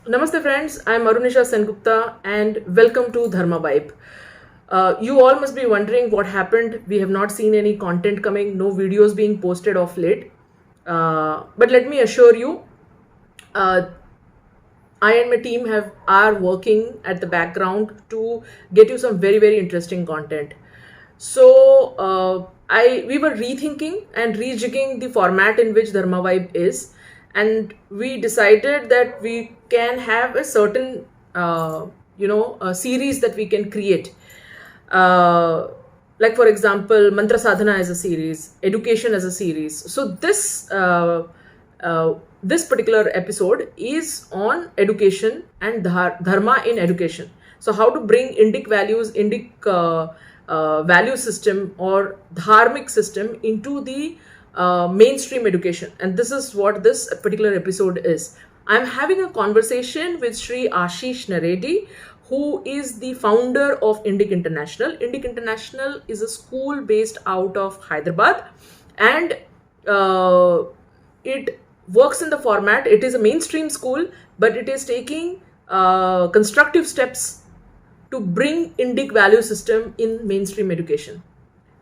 Namaste friends, I am Arunisha Sengupta and welcome to Dharma Vibe. You all must be wondering what happened. We have not seen any content coming, no videos being posted of late. But let me assure you, uh, I and my team are working at the background to get you some very interesting content. So I we were rethinking and rejigging the format in which Dharma Vibe is, and we decided that we can have a certain a series that we can create. Uh, like for example, mantra sadhana as a series, education as a series. So this particular episode is on education and dharma in education. So how to bring Indic values, Indic value system or dharmic system into the mainstream education. And this is what this particular episode is. I'm having a conversation with Shri Ashish Naredi, who is the founder of Indic International. Indic International is a school based out of Hyderabad, and it works in the format. It is a mainstream school, but it is taking constructive steps to bring Indic value system in mainstream education.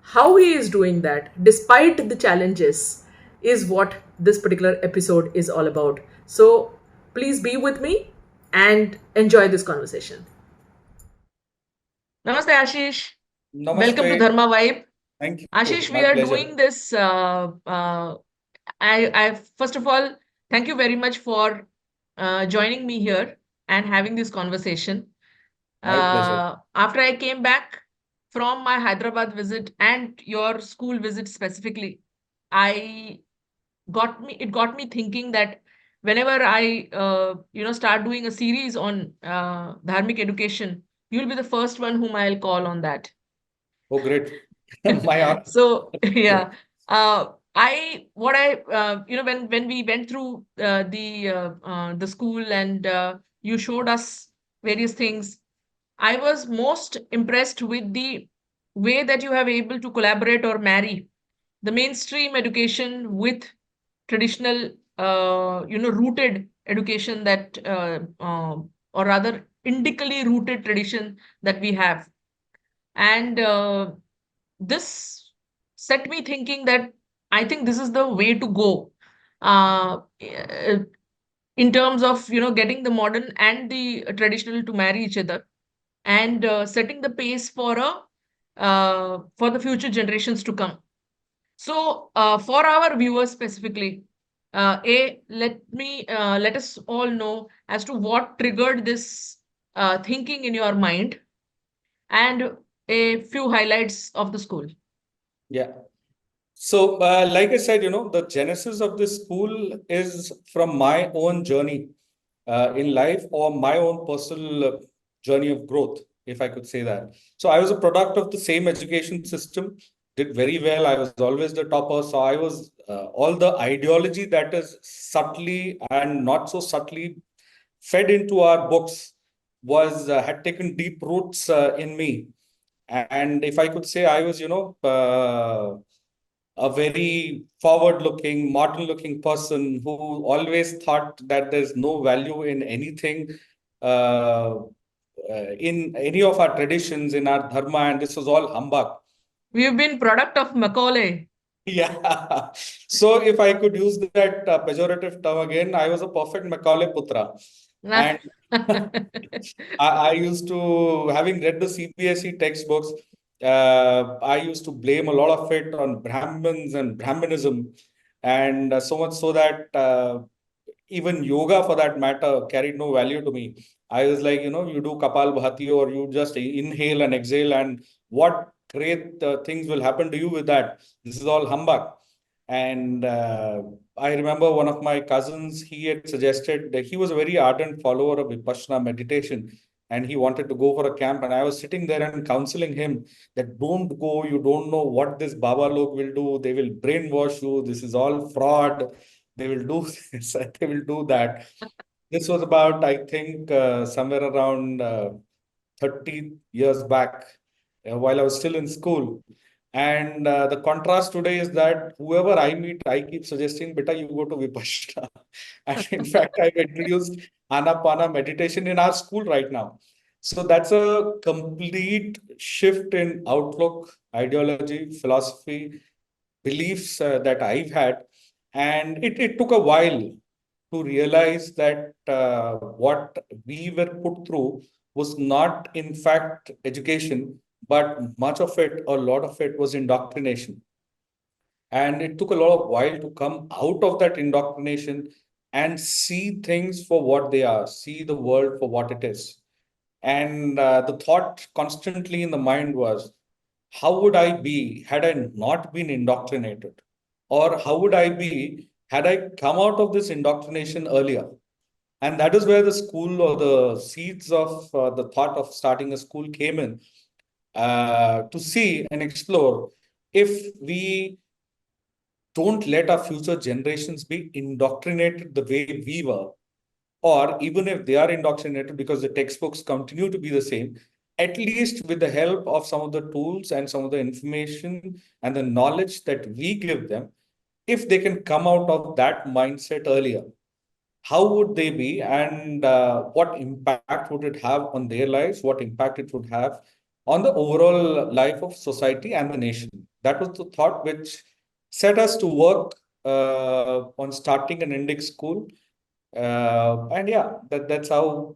How he is doing that, despite the challenges, is what this particular episode is all about. So please be with me and enjoy this conversation. Namaste, Ashish. Welcome to Namaste. Dharma Vibe. Thank you. Ashish, My we are pleasure. doing this. I first of all, thank you very much for joining me here and having this conversation. My pleasure. After I came back from my Hyderabad visit and your school visit specifically, I it got me thinking that whenever I start doing a series on dharmic education, you'll be the first one whom I'll call on that. Oh, great. My honor. So Yeah. yeah, I what I when we went through the school and you showed us various things, I was most impressed with the way that you have able to collaborate or marry the mainstream education with traditional rooted education that or rather indically rooted tradition that we have. And this set me thinking that I think this is the way to go in terms of getting the modern and the traditional to marry each other and setting the pace for the future generations to come. So for our viewers specifically, let us all know as to what triggered this thinking in your mind and a few highlights of the school. Yeah. So, like I said, the genesis of this school is from my own journey in life or my own personal journey of growth, if I could say that. So, I was a product of the same education system, did very well. I was always the topper. So, I was all the ideology that is subtly and not so subtly fed into our books was had taken deep roots in me. And if I could say, I was, a very forward looking, modern looking person who always thought that there's no value in anything in any of our traditions, in our dharma, and this was all humbug. We've been product of Macaulay. Yeah. So if I could use that pejorative term again, I was a perfect Macaulay Putra. And I used to, having read the CBSE textbooks, I used to blame a lot of it on Brahmins and Brahmanism. And so much so that even yoga, for that matter, carried no value to me. I was like, you do Kapal Bhati or you just inhale and exhale, and what great things will happen to you with that. This is all humbug. And I remember one of my cousins, he had suggested that he was a very ardent follower of Vipassana meditation. And he wanted to go for a camp. And I was sitting there and counseling him that don't go, you don't know what this Baba Lok will do. They will brainwash you. This is all fraud. They will do this, they will do that. This was about, I think, somewhere around 30 years back while I was still in school. And the contrast today is that whoever I meet, I keep suggesting, beta, you go to Vipassana. And in fact, I've introduced Anapana meditation in our school right now. So that's a complete shift in outlook, ideology, philosophy, beliefs that I've had. And it took a while to realize that what we were put through was not, in fact, education, but much of it, a lot of it was indoctrination. And it took a lot of while to come out of that indoctrination and see things for what they are, see the world for what it is. And the thought constantly in the mind was, how would I be had I not been indoctrinated? Or how would I be had I come out of this indoctrination earlier? And that is where the school or the seeds of the thought of starting a school came in, to see and explore if we don't let our future generations be indoctrinated the way we were, or even if they are indoctrinated because the textbooks continue to be the same, at least with the help of some of the tools and some of the information and the knowledge that we give them, if they can come out of that mindset earlier, how would they be, and what impact would it have on their lives, what impact it would have on the overall life of society and the nation. That was the thought which set us to work on starting an Indic school. And yeah, that's how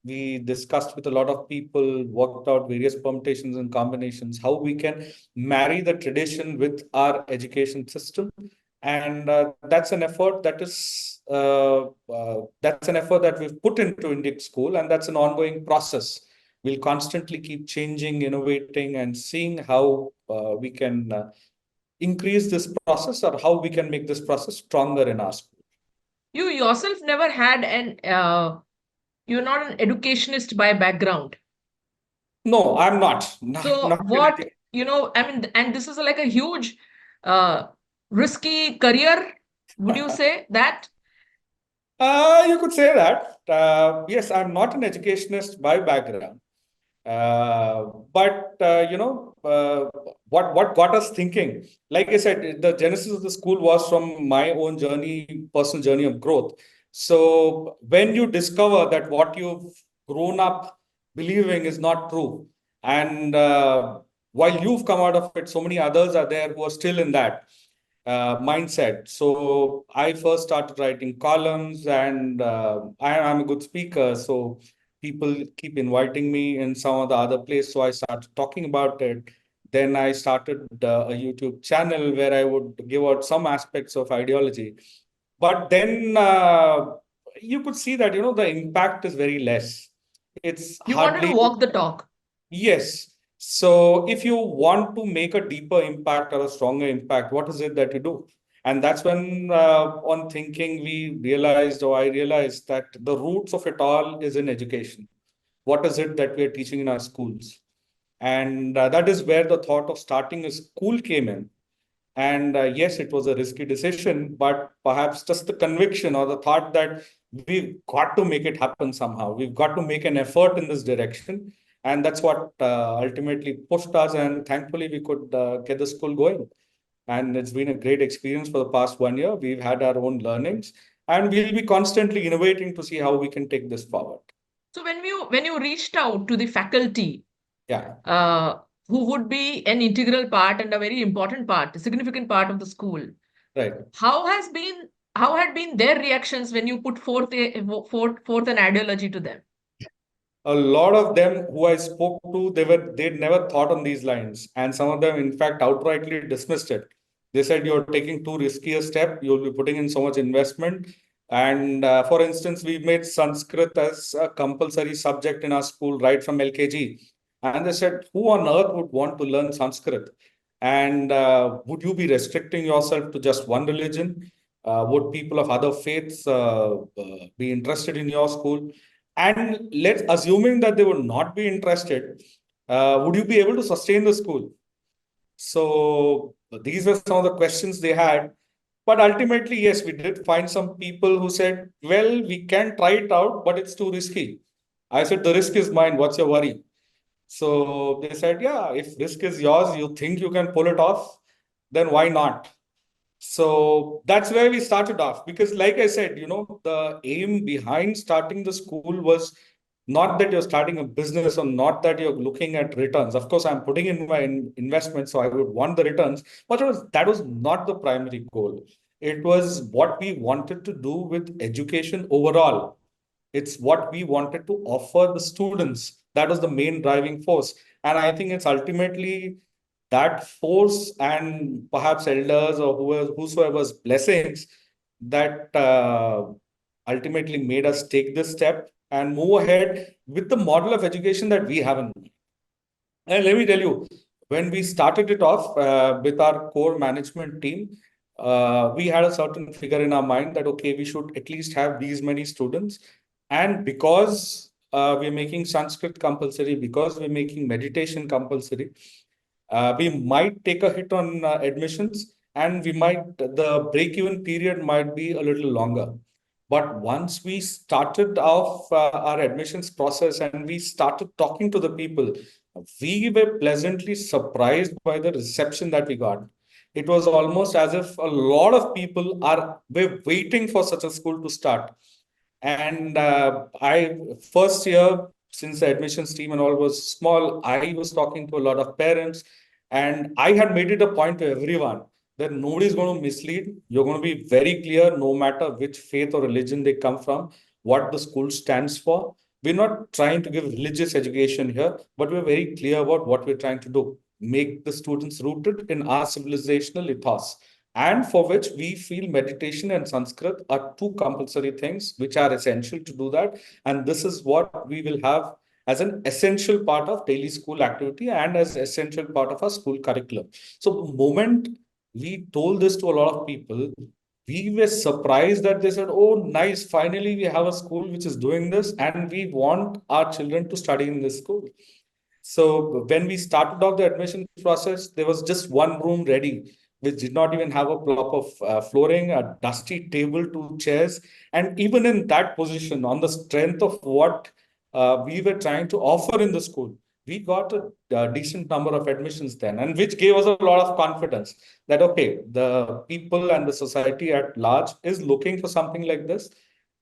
we discussed with a lot of people, worked out various permutations and combinations, how we can marry the tradition with our education system. And that's an effort that we've put into Indic School, and that's an ongoing process. We'll constantly keep changing, innovating, and seeing how we can increase this process, or how we can make this process stronger in our school. You yourself never had an, you're not an educationist by background. No, I'm not. So Not what, I mean, and this is like a huge, uh, risky career. Would you say that? You could say that. Yes, I'm not an educationist by background. But what got us thinking? Like I said, the genesis of the school was from my own journey, personal journey of growth. So when you discover that what you've grown up believing is not true, and while you've come out of it, so many others are there who are still in that mindset. So I first started writing columns, and I'm a good speaker. So people keep inviting me in some of the other place. So I started talking about it. Then I started a YouTube channel where I would give out some aspects of ideology. But then you could see that, the impact is very less. It's You wanted to hardly. walk the talk. Yes. So if you want to make a deeper impact or a stronger impact, what is it that you do? And that's when, on thinking, we realized, or I realized, that the roots of it all is in education. What is it that we are teaching in our schools? And that is where the thought of starting a school came in. And yes, it was a risky decision, but perhaps just the conviction or the thought that we've got to make it happen somehow. We've got to make an effort in this direction. And that's what ultimately pushed us. And thankfully, we could get the school going. And it's been a great experience for the past 1 year. We've had our own learnings, and we'll be constantly innovating to see how we can take this forward. So when you reached out to the faculty, Yeah, who would be an integral part and a very important part, a significant part of the school, right. how had been their reactions when you put forth an ideology to them? A lot of them who I spoke to, they'd never thought on these lines, and some of them, in fact, outrightly dismissed it. They said, "You're taking too risky a step. You'll be putting in so much investment." And for instance, we made Sanskrit as a compulsory subject in our school right from LKG, and they said, "Who on earth would want to learn Sanskrit? And would you be restricting yourself to just one religion? Would people of other faiths be interested in your school?" And let's assuming that they would not be interested, would you be able to sustain the school? So these were some of the questions they had. But ultimately, yes, we did find some people who said, "Well, we can try it out, but it's too risky." I said, "The risk is mine. What's your worry?" So they said, yeah, if risk is yours, you think you can pull it off, then why not? So that's where we started off. Because, like I said, the aim behind starting the school was not that you're starting a business or not that you're looking at returns. Of course, I'm putting in my investment, so I would want the returns, but that was not the primary goal. It was what we wanted to do with education overall. It's what we wanted to offer the students. That was the main driving force. And I think it's ultimately that force and perhaps elders or whosoever's blessings that ultimately made us take this step and move ahead with the model of education that we have in mind. And let me tell you, when we started it off with our core management team, we had a certain figure in our mind that, okay, we should at least have these many students. And because we're making Sanskrit compulsory, because we're making meditation compulsory, we might take a hit on admissions, and the break-even period might be a little longer. But once we started off our admissions process and we started talking to the people, we were pleasantly surprised by the reception that we got. It was almost as if a lot of people were waiting for such a school to start. And I first year, since the admissions team and all was small, I was talking to a lot of parents, and I had made it a point to everyone that nobody's going to mislead. You're going to be very clear, no matter which faith or religion they come from, what the school stands for. We're not trying to give religious education here, but we're very clear about what we're trying to do. Make the students rooted in our civilizational ethos, and for which we feel meditation and Sanskrit are two compulsory things which are essential to do that. And this is what we will have as an essential part of daily school activity and as essential part of our school curriculum. So the moment we told this to a lot of people, we were surprised that they said, oh, nice, finally we have a school which is doing this and we want our children to study in this school. So when we started off the admission process, there was just one room ready, which did not even have a plop of flooring, a dusty table, two chairs. And even in that position, on the strength of what we were trying to offer in the school, we got a decent number of admissions then, and which gave us a lot of confidence that, okay, the people and the society at large is looking for something like this.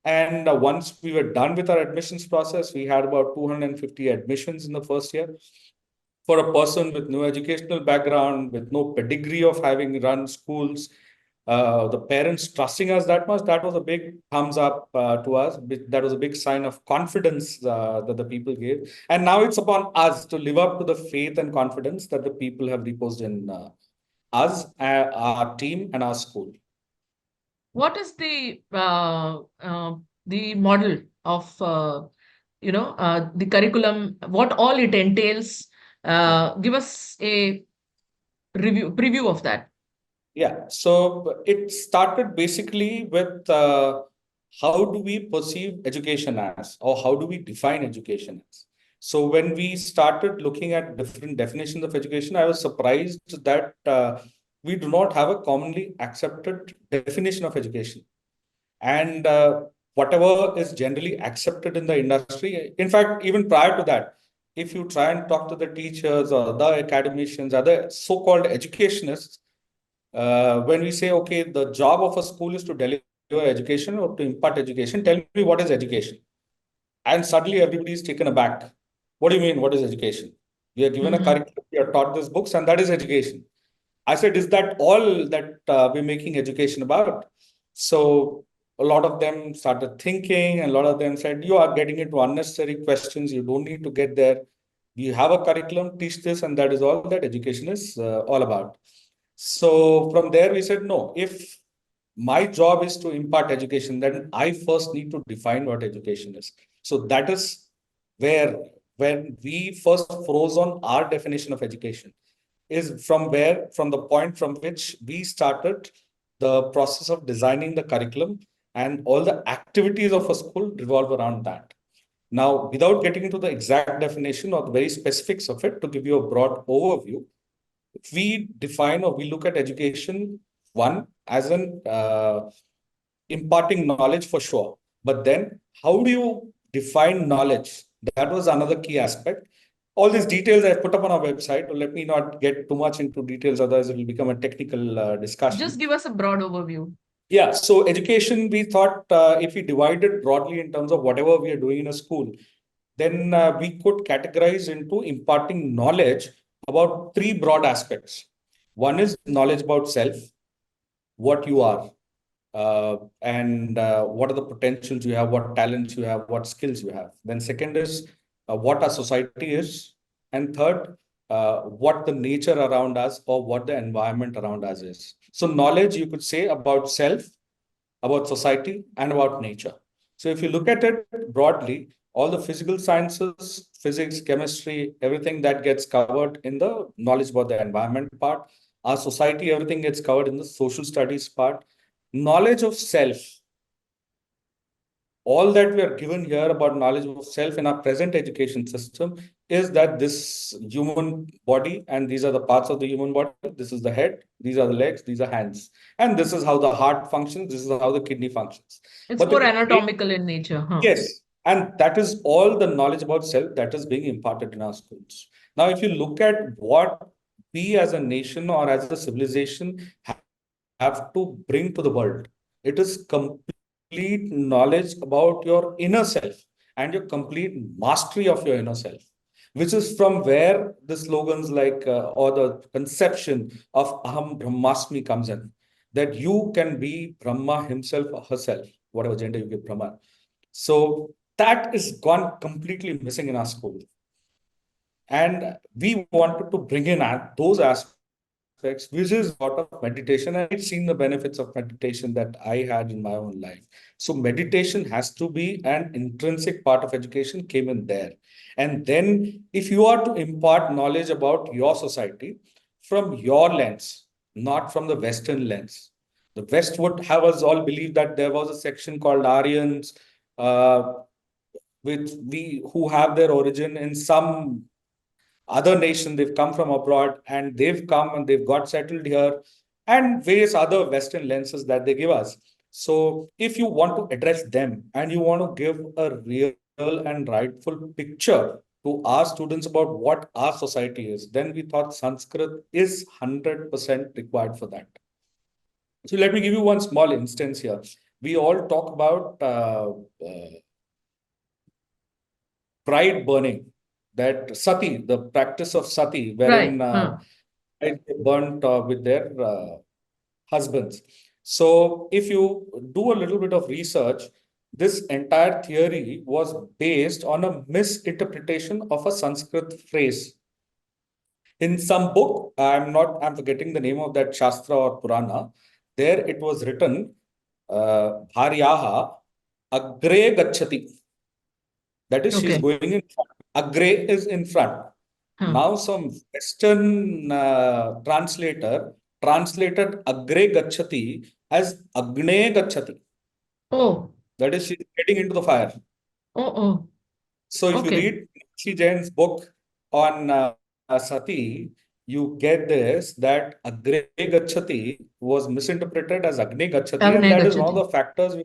And once we were done with our admissions process, we had about 250 admissions in the first year. For a person with no educational background, with no pedigree of having run schools, the parents trusting us that much, that was a big thumbs up to us. That was a big sign of confidence that the people gave. And now it's upon us to live up to the faith and confidence that the people have reposed in us, our team, and our school. What is the model of the curriculum? What all it entails? Yeah. Give us a preview of that. Yeah, so it started basically with how do we perceive education as, or how do we define education as? So when we started looking at different definitions of education, I was surprised that we do not have a commonly accepted definition of education. And whatever is generally accepted in the industry, in fact, even prior to that, if you try and talk to the teachers or the academicians, other so-called educationists, when we say, okay, the job of a school is to deliver education or to impart education, tell me what is education. And suddenly everybody is taken aback. What do you mean, what is education? We are given a Mhm. curriculum, we are taught these books, and that is education. I said, is that all that we're making education about? So a lot of them started thinking, and a lot of them said, you are getting into unnecessary questions. You don't need to get there. You have a curriculum, teach this, and that is all that education is all about. So from there, we said, no, if my job is to impart education, then I first need to define what education is. So that is where, when we first froze on our definition of education, is from the point from which we started the process of designing the curriculum, and all the activities of a school revolve around that. Now, without getting into the exact definition or the very specifics of it, to give you a broad overview, we define or we look at education, one, as an imparting knowledge for sure. But then, how do you define knowledge? That was another key aspect. All these details I've put up on our website. Let me not get too much into details, otherwise it will become a technical discussion. Just give us a broad overview. Yeah, so education, we thought if we divide it broadly in terms of whatever we are doing in a school, then we could categorize into imparting knowledge about three broad aspects. One is knowledge about self, what you are, and what are the potentials you have, what talents you have, what skills you have. Then second is what our society is. And third, what the nature around us or what the environment around us is. So knowledge, you could say, about self, about society, and about nature. So if you look at it broadly, all the physical sciences, physics, chemistry, everything that gets covered in the knowledge about the environment part, our society, everything gets covered in the social studies part. Knowledge of self, all that we are given here about knowledge of self in our present education system is that this human body, and these are the parts of the human body, this is the head, these are the legs, these are hands, and this is how the heart functions, this is how the kidney functions. It's But more the anatomical in nature, huh? yes, and that is all the knowledge about self that is being imparted in our schools. Now, if you look at what we as a nation or as a civilization have to bring to the world, it is complete knowledge about your inner self and your complete mastery of your inner self, which is from where the slogans like or the conception of Aham Brahmasmi comes in, that you can be Brahma himself or herself, whatever gender you give Brahma. So that is gone completely missing in our school. And we wanted to bring in those aspects, which is a lot of meditation. And I'd seen the benefits of meditation that I had in my own life. So meditation has to be an intrinsic part of education, came in there. And then if you are to impart knowledge about your society from your lens, not from the Western lens, the West would have us all believe that there was a section called Aryans, uh, with we who have their origin in some other nation, they've come from abroad and they've come and they've got settled here, and various other Western lenses that they give us. So if you want to address them and you want to give a real and rightful picture to our students about what our society is, then we thought Sanskrit is 100% required for that. So let me give you one small instance here. We all talk about bride burning, that sati, the practice of sati, wherein brides get burnt with their husbands. So if you do a little bit of research, this entire theory was based on a misinterpretation of a Sanskrit phrase. In some book, I'm forgetting the name of that Shastra or Purana, there it was written, Bharyaha Agre Gachati. That is, she's Okay. going in front. Agre is in front. Now, some Western translator translated Agre Gachati as Agne Gachati. Oh, That is, she's getting into the fire. oh. So, if you Okay. read Sri Jain's book on Sati, you get this that Agre Gachati was misinterpreted as Agne Gachati, and Agne that is one of Gachati. the factors.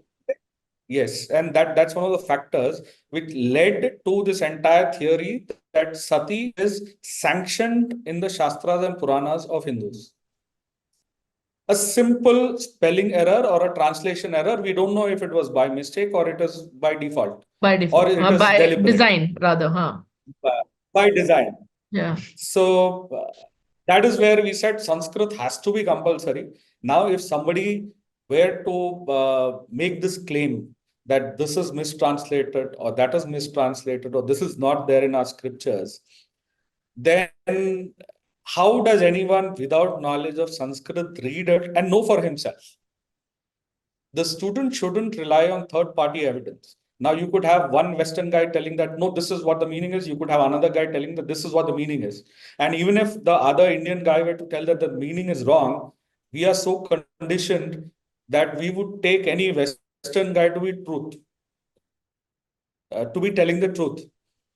Yes, and that's one of the factors which led to this entire theory that sati is sanctioned in the Shastras and Puranas of Hindus. A simple spelling error or a translation error, we don't know if it was by mistake or it is by default By or default. it is By deliberate, design, rather, huh? by design. Yeah. So that is where we said Sanskrit has to be compulsory. Now, if somebody were to make this claim that this is mistranslated or that is mistranslated or this is not there in our scriptures, then how does anyone without knowledge of Sanskrit read it and know for himself? The student shouldn't rely on third-party evidence. Now, you could have one Western guy telling that, no, this is what the meaning is. You could have another guy telling that this is what the meaning is. And even if the other Indian guy were to tell that the meaning is wrong, we are so conditioned that we would take any Western guy to be truth, to be telling the truth.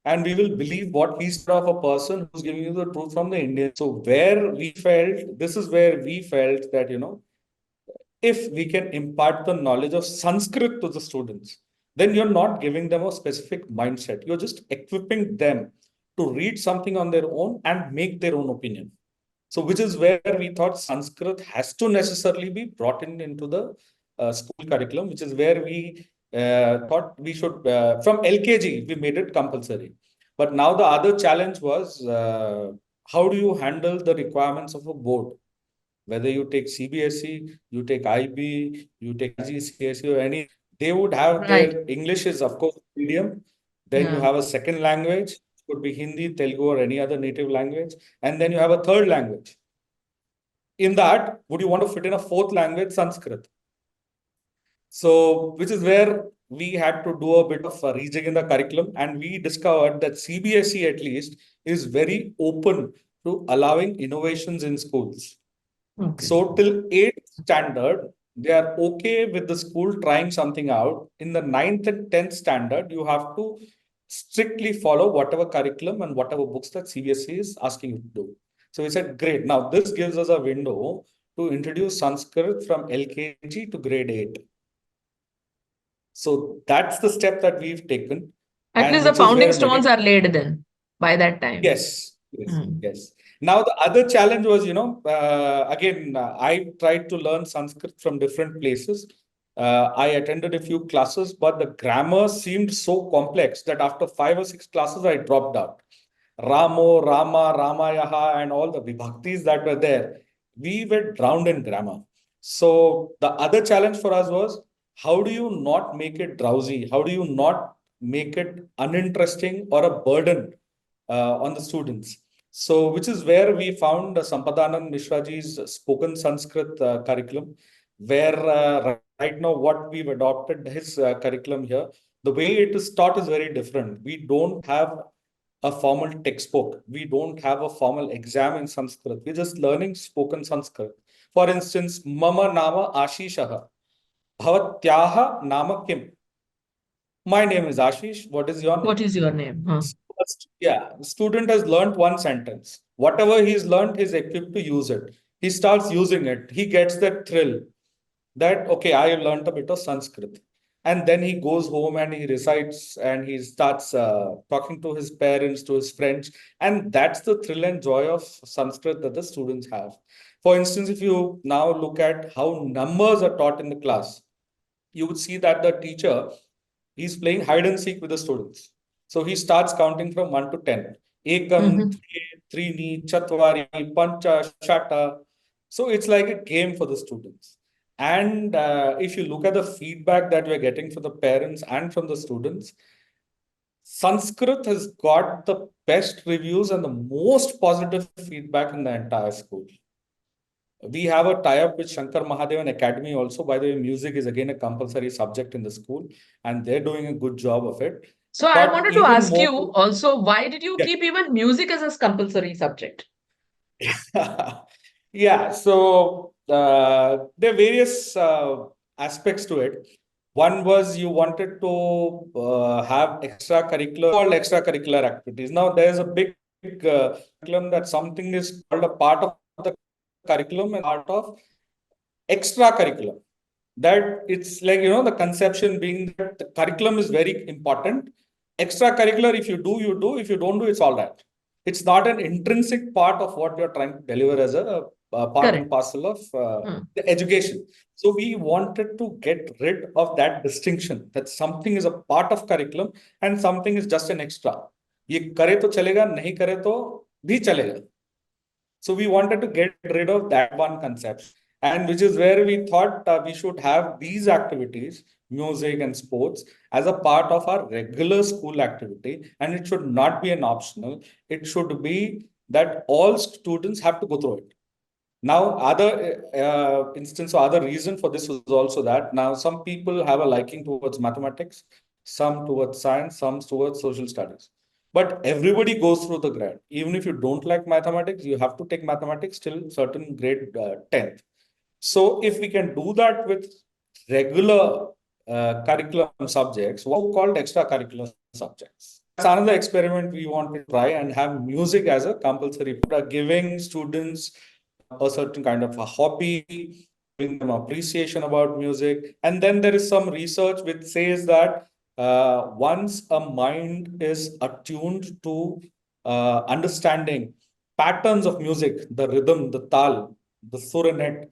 And we will believe what he said of a person who's giving you the truth from the Indian. So where we felt, this is where we felt that, if we can impart the knowledge of Sanskrit to the students, then you're not giving them a specific mindset. You're just equipping them to read something on their own and make their own opinion. So, which is where we thought Sanskrit has to necessarily be brought in into the school curriculum, which is where we thought we should, from LKG, we made it compulsory. But now the other challenge was how do you handle the requirements of a board? Whether you take CBSE, you take IB, you take GCSE or any, they would have Right. their English is, of course, medium. Then you Yeah. have a second language, could be Hindi, Telugu, or any other native language. And then you have a third language. In that, would you want to fit in a fourth language, Sanskrit? So, which is where we had to do a bit of a rejig in the curriculum, and we discovered that CBSE at least is very open to allowing innovations in schools. Okay. So till 8th standard, they are okay with the school trying something out. In the 9th and 10th standard, you have to strictly follow whatever curriculum and whatever books that CBSE is asking you to do. So we said, great. Now this gives us a window to introduce Sanskrit from LKG to grade 8. So that's the step that we've taken. At And least the which is founding where stones are laid then by that time. yes, yes, Hmm. yes. Now the other challenge was, again, I tried to learn Sanskrit from different places. I attended a few classes, but the grammar seemed so complex that after 5 or 6 classes, I dropped out. Ramo, Rama, Ramayaha, and all the vibhaktis that were there, we were drowned in grammar. So the other challenge for us was, how do you not make it drowsy? How do you not make it uninteresting or a burden on the students? So, which is where we found Sampadanand Mishraji's spoken Sanskrit curriculum, where right now what we've adopted his curriculum here, the way it is taught is very different. We don't have a formal textbook. We don't have a formal exam in Sanskrit. We're just learning spoken Sanskrit. For instance, Mama Nama Ashishaha, Bhavatyaha Nama Kim. My name is Ashish. What is your What name? is your name? Huh? Yeah, the student has learned one sentence. Whatever he's learned, he's equipped to use it. He starts using it. He gets that thrill that, okay, I learned a bit of Sanskrit. And then he goes home and he recites and he starts talking to his parents, to his friends. And that's the thrill and joy of Sanskrit that the students have. For instance, if you now look at how numbers are taught in the class, you would see that the teacher, he's playing hide and seek with the students. So he starts counting from 1 to 10. Ekam, Mhm. Trini, Chatvari, Pancha, Shata. So it's like a game for the students. And if you look at the feedback that we're getting from the parents and from the students, Sanskrit has got the best reviews and the most positive feedback in the entire school. We have a tie-up with Shankar Mahadevan Academy also. By the way, music is again a compulsory subject in the school, and they're doing a good job of it. So I But wanted to even ask more, you also, why did you yeah, keep even music as a compulsory subject? yeah. So there are various aspects to it. One was you wanted to have extracurricular, called extracurricular activities. Now there's a big curriculum that something is called a part of the curriculum and part of extracurricular. That it's like, the conception being that the curriculum is very important. Extracurricular, if you do, you do. If you don't do, it's all right. It's not an intrinsic part of what you're trying to deliver as a part and Correct. parcel of Hmm. the education. So we wanted to get rid of that distinction that something is a part of curriculum and something is just an extra. ये करे तो चलेगा, नहीं करे तो भी चलेगा. So we wanted to get rid of that one concept, and which is where we thought we should have these activities, music and sports, as a part of our regular school activity, and it should not be an optional. It should be that all students have to go through it. Now, other instance or other reason for this was also that now some people have a liking towards mathematics, some towards science, some towards social studies. But everybody goes through the grade. Even if you don't like mathematics, you have to take mathematics till certain grade 10th. So if we can do that with regular curriculum subjects, what are called extracurricular subjects? That's another experiment we want to try and have music as a compulsory, giving students a certain kind of a hobby, giving them appreciation about music. And then there is some research which says that once a mind is attuned to understanding patterns of music, the rhythm, the tal, the suranet,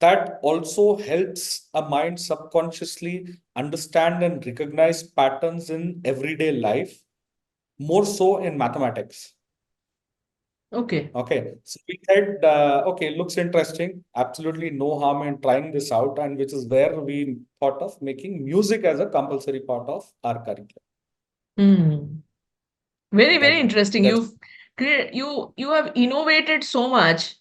that also helps a mind subconsciously understand and recognize patterns in everyday life, more so in mathematics. Okay. Okay, so we said, okay, looks interesting. Absolutely no harm in trying this out, and which is where we thought of making music as a compulsory part of our curriculum. Hmm. Very, very That interesting. that's You have innovated so much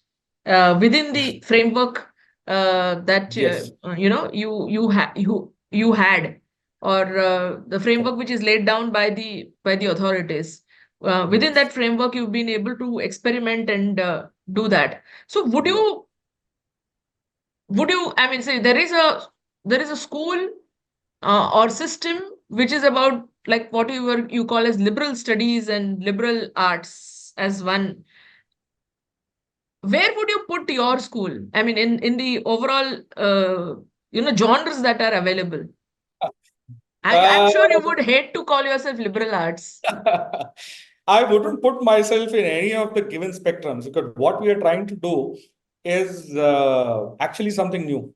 within the framework that yes. you had, or the framework which is laid down by the authorities. Within Yes. that framework, you've been able to experiment and do that. So Yes. would you? I mean, say there is a school or system which is about like what you call as liberal studies and liberal arts as one. Where would you put your school? I mean, in the overall genres that are available. I'm Uh, sure you would hate to call yourself liberal arts. I wouldn't put myself in any of the given spectrums because what we are trying to do is actually something new.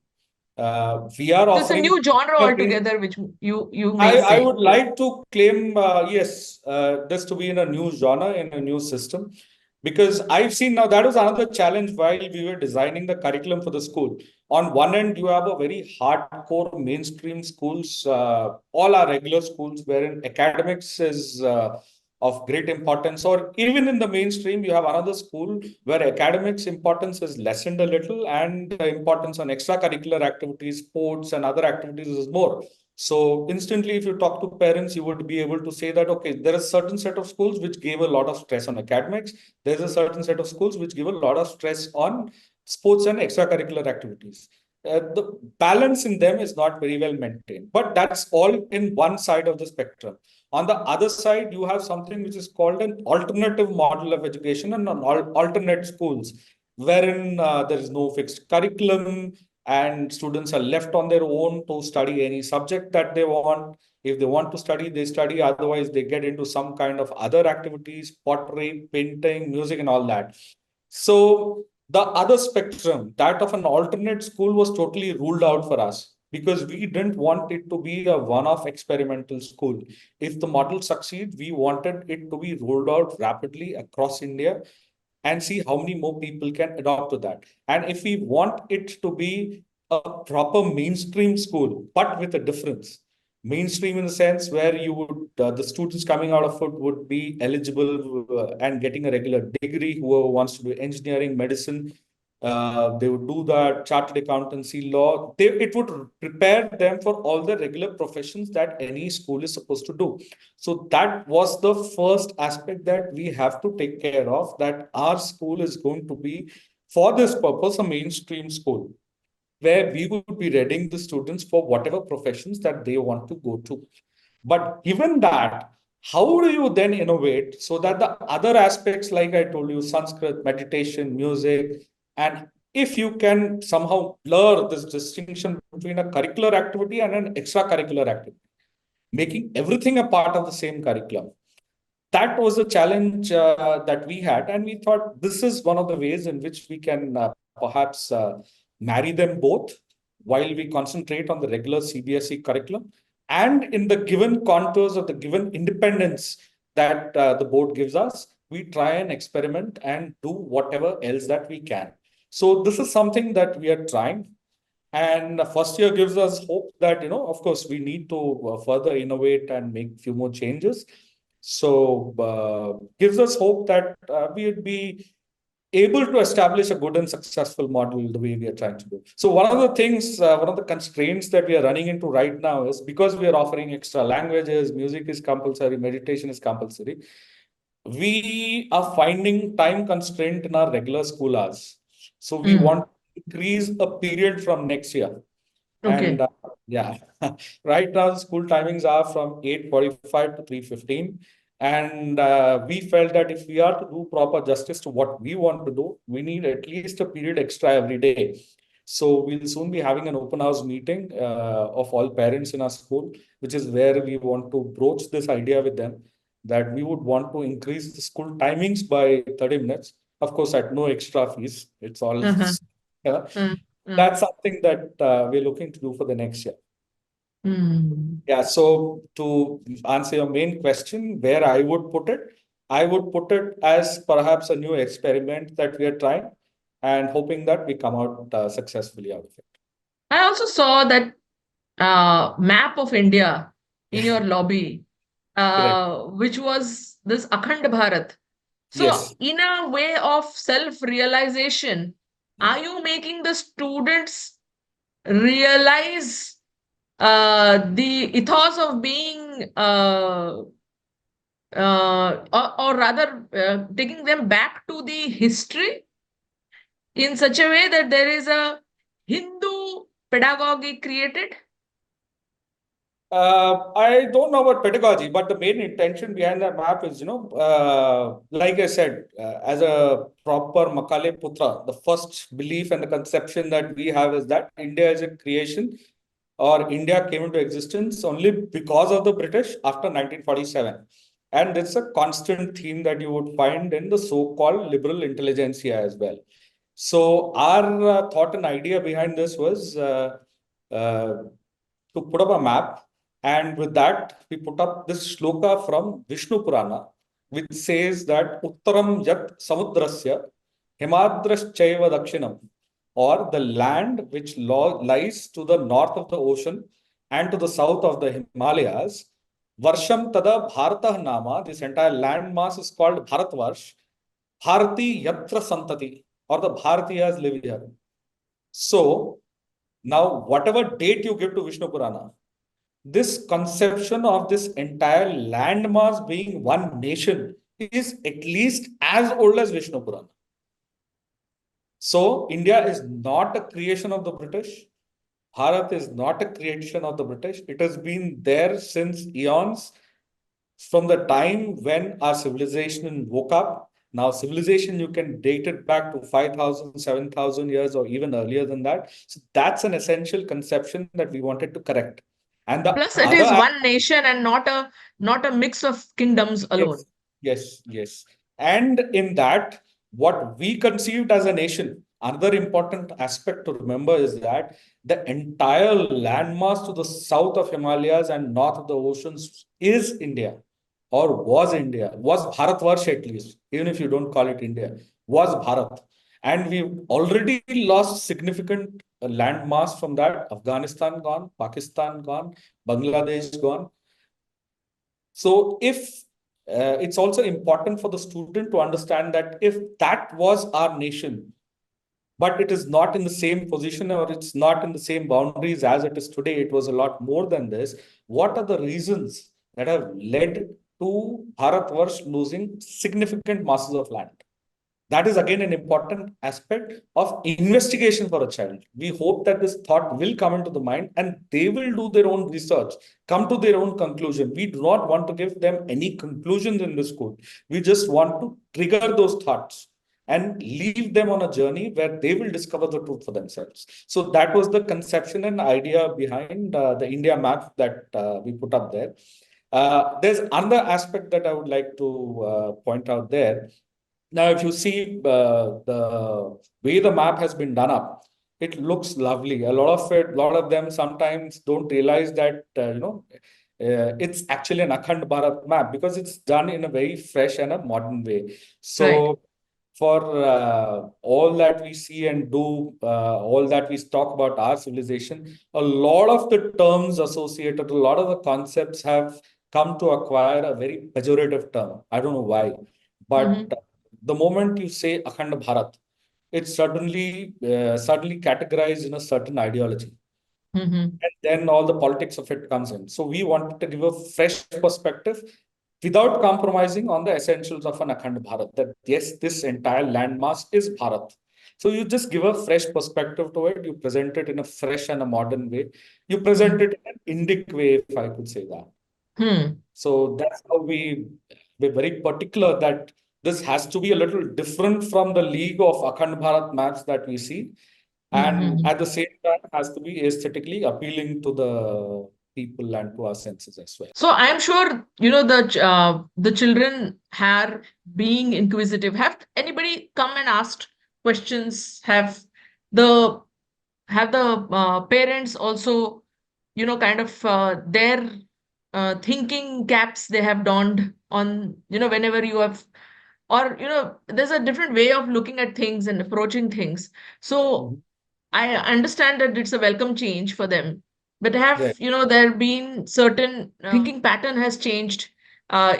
We are So it's a offering new genre altogether, which you may I say. would like to claim, yes, this to be in a new genre, in a new system, because I've seen now that was another challenge while we were designing the curriculum for the school. On one end, you have a very hardcore mainstream schools, all our regular schools, wherein academics is of great importance, or even in the mainstream, you have another school where academics importance is lessened a little, and the importance on extracurricular activities, sports, and other activities is more. So instantly, if you talk to parents, you would be able to say that, okay, there is a certain set of schools which gave a lot of stress on academics. There's a certain set of schools which give a lot of stress on sports and extracurricular activities. The balance in them is not very well maintained, but that's all in one side of the spectrum. On the other side, you have something which is called an alternative model of education and an alternate schools, wherein there is no fixed curriculum, and students are left on their own to study any subject that they want. If they want to study, they study. Otherwise, they get into some kind of other activities, pottery, painting, music, and all that. So the other spectrum, that of an alternate school, was totally ruled out for us because we didn't want it to be a one-off experimental school. If the model succeeds, we wanted it to be rolled out rapidly across India and see how many more people can adopt to that. And if we want it to be a proper mainstream school, but with a difference, mainstream in the sense where you would the students coming out of it would be eligible and getting a regular degree. Whoever wants to do engineering, medicine, they would do that, chartered accountancy, law. It would prepare them for all the regular professions that any school is supposed to do. So that was the first aspect that we have to take care of, that our school is going to be, for this purpose, a mainstream school where we would be readying the students for whatever professions that they want to go to. But given that, how do you then innovate so that the other aspects, like I told you, Sanskrit, meditation, music, and if you can somehow blur this distinction between a curricular activity and an extracurricular activity, making everything a part of the same curriculum. That was a challenge that we had, and we thought this is one of the ways in which we can perhaps marry them both while we concentrate on the regular CBSE curriculum and in the given contours of the given independence that the board gives us, we try and experiment and do whatever else that we can. So this is something that we are trying. And the first year gives us hope that, of course, we need to further innovate and make few more changes. So gives us hope that we would be able to establish a good and successful model the way we are trying to do. So one of the things, one of the constraints that we are running into right now is because we are offering extra languages, music is compulsory, meditation is compulsory, we are finding time constraint in our regular school hours. So we Mm. want to increase a period from next year. And Okay. yeah, right now the school timings are from 8:45 to 3:15. And we felt that if we are to do proper justice to what we want to do, we need at least a period extra every day. So we'll soon be having an open house meeting of all parents in our school, which is where we want to broach this idea with them that we would want to increase the school timings by 30 minutes. Of course, at no extra fees. It's all, Uh-huh. yeah. Uh, That's something that we're looking to do for the next year. hmm. Yeah, so to answer your main question, where I would put it as perhaps a new experiment that we are trying and hoping that we come out successfully out of it. I also saw that map of India in your lobby, Correct. which was this Akhand Bharat. So, Yes. in a way of self-realization, are you making the students realize the ethos of being, or rather, taking them back to the history in such a way that there is a Hindu pedagogy created? I don't know about pedagogy, but the main intention behind that map is, like I said, as a proper Makale Putra, the first belief and the conception that we have is that India is a creation, or India came into existence only because of the British after 1947. And it's a constant theme that you would find in the so-called liberal intelligentsia as well. So our thought and idea behind this was uh, to put up a map, and with that we put up this shloka from Vishnu Purana, which says that Uttaram Yat Samudrasya Himadraschaiva Dakshinam, or the land which lies to the north of the ocean and to the south of the Himalayas. Varsham Tada Bharatah Nama, this entire landmass is called Bharatvarsh. Bharati Yatra Santati, or the Bharatiyas live here. So, now whatever date you give to Vishnu Purana, this conception of this entire landmass being one nation is at least as old as Vishnu Purana. So, India is not a creation of the British. Bharat is not a creation of the British. It has been there since eons, from the time when our civilization woke up. Now, civilization, you can date it back to 5,000, 7,000 years, or even earlier than that. So, that's an essential conception that we wanted to correct. And the Plus, it is other, one nation and not a mix of kingdoms alone. yes, yes, yes. And in that, what we conceived as a nation, another important aspect to remember is that the entire landmass to the south of Himalayas and north of the oceans is India, or was India, was Bharatvarsh at least, even if you don't call it India, was Bharat. And we've already lost significant landmass from that. Afghanistan gone, Pakistan gone, Bangladesh gone. So if it's also important for the student to understand that if that was our nation, but it is not in the same position, or it's not in the same boundaries as it is today, it was a lot more than this. What are the reasons that have led to Bharatvarsh losing significant masses of land? That is again an important aspect of investigation for a child. We hope that this thought will come into the mind and they will do their own research, come to their own conclusion. We do not want to give them any conclusions in this school. We just want to trigger those thoughts and leave them on a journey where they will discover the truth for themselves. So that was the conception and idea behind the India map that we put up there. There's another aspect that I would like to point out there. Now, if you see the way the map has been done up, it looks lovely. A lot of them sometimes don't realize that it's actually an Akhand Bharat map because it's done in a very fresh and a modern way. Right. So, for all that we see and do, all that we talk about our civilization, a lot of the terms associated, a lot of the concepts have come to acquire a very pejorative term. I don't know why, Mm-hmm. but the moment you say Akhand Bharat, it's suddenly categorized in a certain ideology. Mm-hmm. And then all the politics of it comes in. So we wanted to give a fresh perspective without compromising on the essentials of an Akhand Bharat. That yes, this entire landmass is Bharat. So you just give a fresh perspective to it. You present it in a fresh and a modern way. You present it in an Indic way, if I could say that. Hmm. So that's how we're very particular that this has to be a little different from the league of Akhand Bharat maps that we see. And Mm-hmm. at the same time has to be aesthetically appealing to the people and to our senses as well. So I'm sure the children are being inquisitive. Have anybody come and asked questions? The the parents also, kind of their thinking caps they have donned on, whenever you have, or there's a different way of looking at things and approaching things. So Mhm. I understand that it's a welcome change for them, but Right. have there been certain thinking pattern has changed?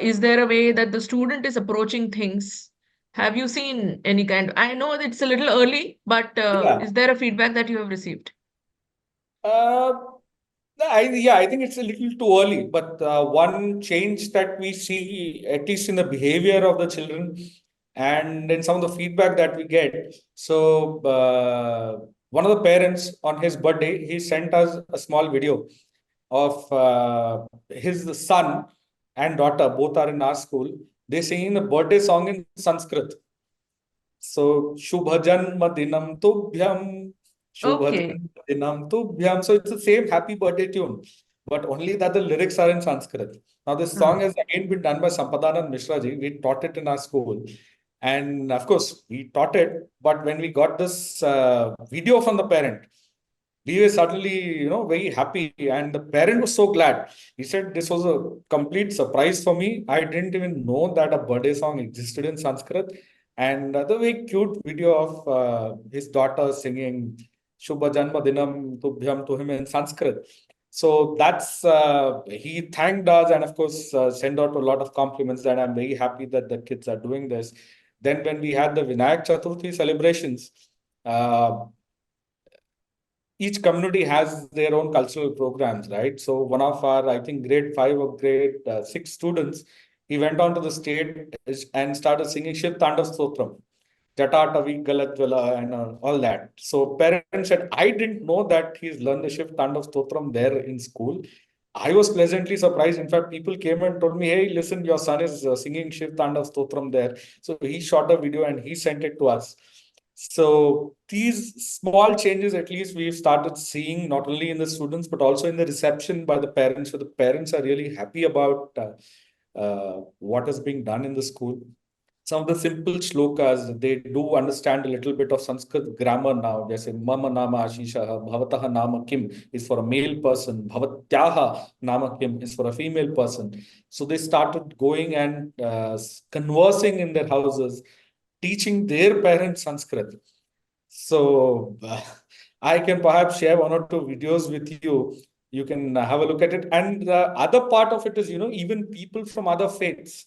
Is there a way that the student is approaching things? Have you seen any kind? I know that it's a little early, but Yeah. is there a feedback that you have received? Uh, yeah, I think it's a little too early, but one change that we see, at least in the behavior of the children and in some of the feedback that we get. So, one of the parents on his birthday, he sent us a small video of his son and daughter, both are in our school. They singing the birthday song in Sanskrit. So Shubha Janma Dinam Tubhyam, Shubha Okay. Janma Dinam Tubhyam. So it's the same happy birthday tune, but only that the lyrics are in Sanskrit. Now this Hmm. song has again been done by Sampadanand Mishra ji. We taught it in our school, and of course we taught it. But when we got this video from the parent, we were suddenly, very happy, and the parent was so glad. He said this was a complete surprise for me. I didn't even know that a birthday song existed in Sanskrit, and the very cute video of his daughter singing Shubha Janma Dinam Tubhyam to him in Sanskrit. So that's he thanked us, and of course sent out a lot of compliments that I'm very happy that the kids are doing this. Then when we had the Vinayak Chaturthi celebrations, uh, each community has their own cultural programs, right? So one of our, I think, grade 5 or grade 6 students, he went on to the stage and started singing Shiv Tandav Stotram, Jatatavi Galatvala, and all that. So parents said, I didn't know that he's learned the Shiv Tandav Stotram there in school. I was pleasantly surprised. In fact, people came and told me, hey, listen, your son is singing Shiv Tandav Stotram there. So he shot a video and he sent it to us. So these small changes, at least we've started seeing not only in the students, but also in the reception by the parents. So the parents are really happy about what is being done in the school. Some of the simple shlokas, they do understand a little bit of Sanskrit grammar now. They say, Mama Nama Ashisha, Bhavataha Nama Kim is for a male person, Bhavatyaha Nama Kim is for a female person. So they started going and conversing in their houses, teaching their parents Sanskrit. So I can perhaps share one or two videos with you. You can have a look at it. And the other part of it is, even people from other faiths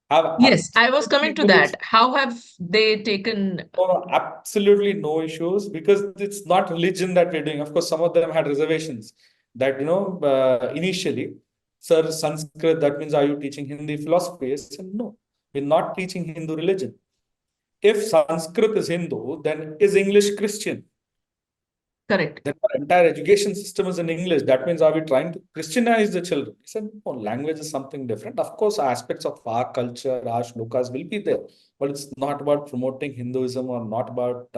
have Yes, I was absolutely coming to no that. issues. How have they taken? Absolutely no issues because it's not religion that we're doing. Of course, some of them had reservations that, initially, sir, Sanskrit, that means are you teaching Hindi philosophy? I said, no, we're not teaching Hindu religion. If Sanskrit is Hindu, then is English Christian? Correct. Then our entire education system is in English. That means are we trying to Christianize the children? He said, no, language is something different. Of course, aspects of our culture, our shlokas will be there, but it's not about promoting Hinduism or not about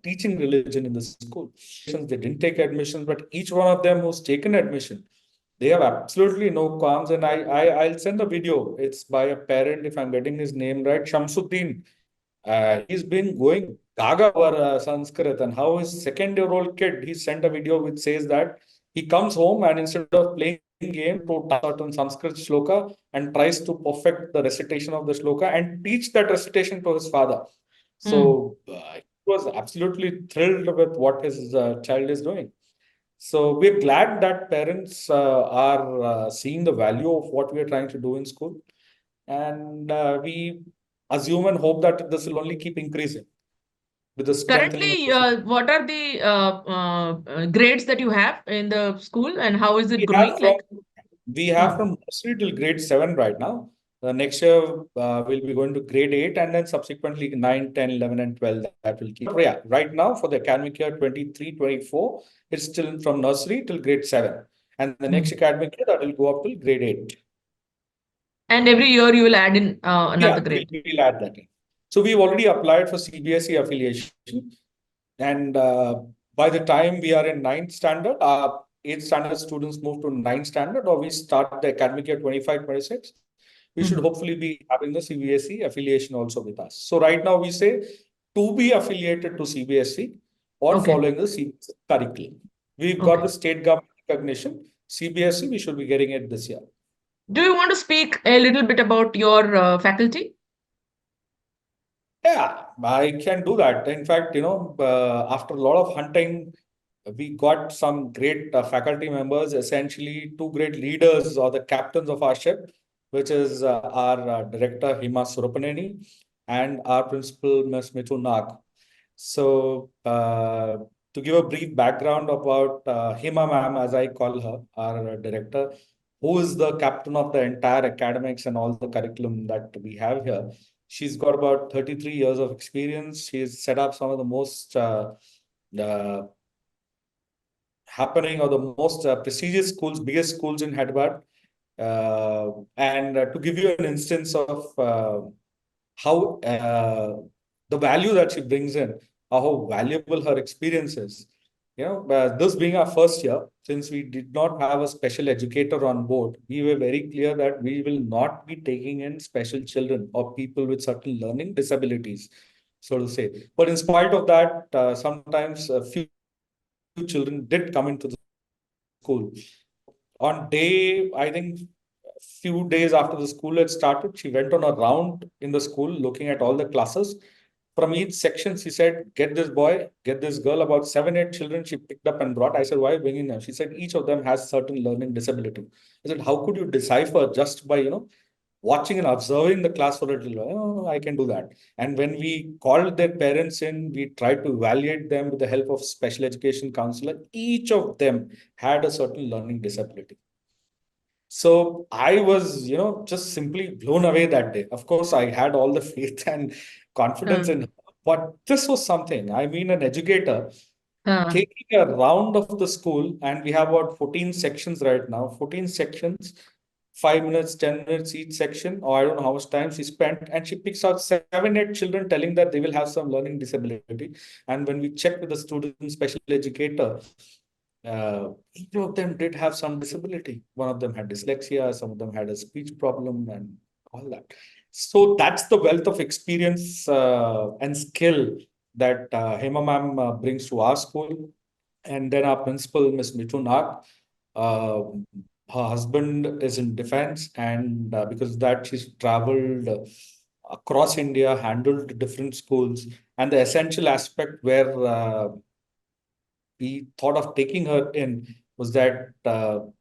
teaching religion in the school. They didn't take admission, but each one of them who's taken admission, they have absolutely no qualms. And I'll send a video. It's by a parent, if I'm getting his name right, Shamsuddin. He's been going gaga over Sanskrit, and how his second-year-old kid, he sent a video which says that he comes home and instead of playing game to certain Sanskrit shloka and tries to perfect the recitation of the shloka and teach that recitation to his father. Hmm. So he was absolutely thrilled with what his child is doing. So we're glad that parents are seeing the value of what we are trying to do in school, and we assume and hope that this will only keep increasing with the strengthening of Currently, the system. what are the grades that you have in the school, and how is it We have growing? from Like, we have from nursery till grade 7 right now. Next year we'll be going to grade 8 and then subsequently 9, 10, 11, and 12 that will keep. But yeah, right now for the academic year 23-24, it's still from nursery till grade 7. And the next hmm. academic year that will go up till grade 8. And every year you will add in Yeah, another grade. we'll add that in. So we've already applied for CBSE affiliation. And by the time we are in ninth standard, 8th standard students move to 9th standard, or we start the academic year 25-26, we should hopefully be having the CBSE affiliation also with us. So right now we say to be affiliated to CBSE or Okay. following the CBSE curriculum. We've got Okay. the state government recognition. CBSE, we should be getting it this year. Do you want to speak a little bit about your faculty? Yeah, I can do that. In fact, after a lot of hunting, we got some great faculty members, essentially two great leaders or the captains of our ship, which is our director Hima Surapaneni and our principal Ms. Mithu Nag. So, to give a brief background about Hima ma'am, as I call her, our director, who is the captain of the entire academics and all the curriculum that we have here. She's got about 33 years of experience. She's set up some of the most uh, happening or the most prestigious schools, biggest schools in Hyderabad. And to give you an instance of how the value that she brings in, how valuable her experience is. This being our first year, since we did not have a special educator on board, we were very clear that we will not be taking in special children or people with certain learning disabilities, so to say. But in spite of that, sometimes a few children did come into the school. On day, I think, few days after the school had started, she went on a round in the school looking at all the classes. From each section, she said, get this boy, get this girl, about 7, 8 children she picked up and brought. I said, why bringing them? She said, each of them has certain learning disability. I said, how could you decipher just by, watching and observing the class for a little while? Oh, I can do that. And when we called their parents in, we tried to evaluate them with the help of special education counselor. Each of them had a certain learning disability. So I was, just simply blown away that day. Of course, I had all the faith and confidence in her, but this was something. I mean, an educator taking a round of the school, and we have about 14 sections right now, 14 sections, 5 minutes, 10 minutes each section, or I don't know how much time she spent, and she picks out 7, 8 children telling that they will have some learning disability. And when we check with the student special educator, each of them did have some disability. One of them had dyslexia, some of them had a speech problem, and all that. So that's the wealth of experience and skill that Hema ma'am brings to our school. And then our principal, Ms. Mithu Nag, uh, her husband is in defense, and because of that, she's traveled across India, handled different schools. And the essential aspect where we thought of taking her in was that or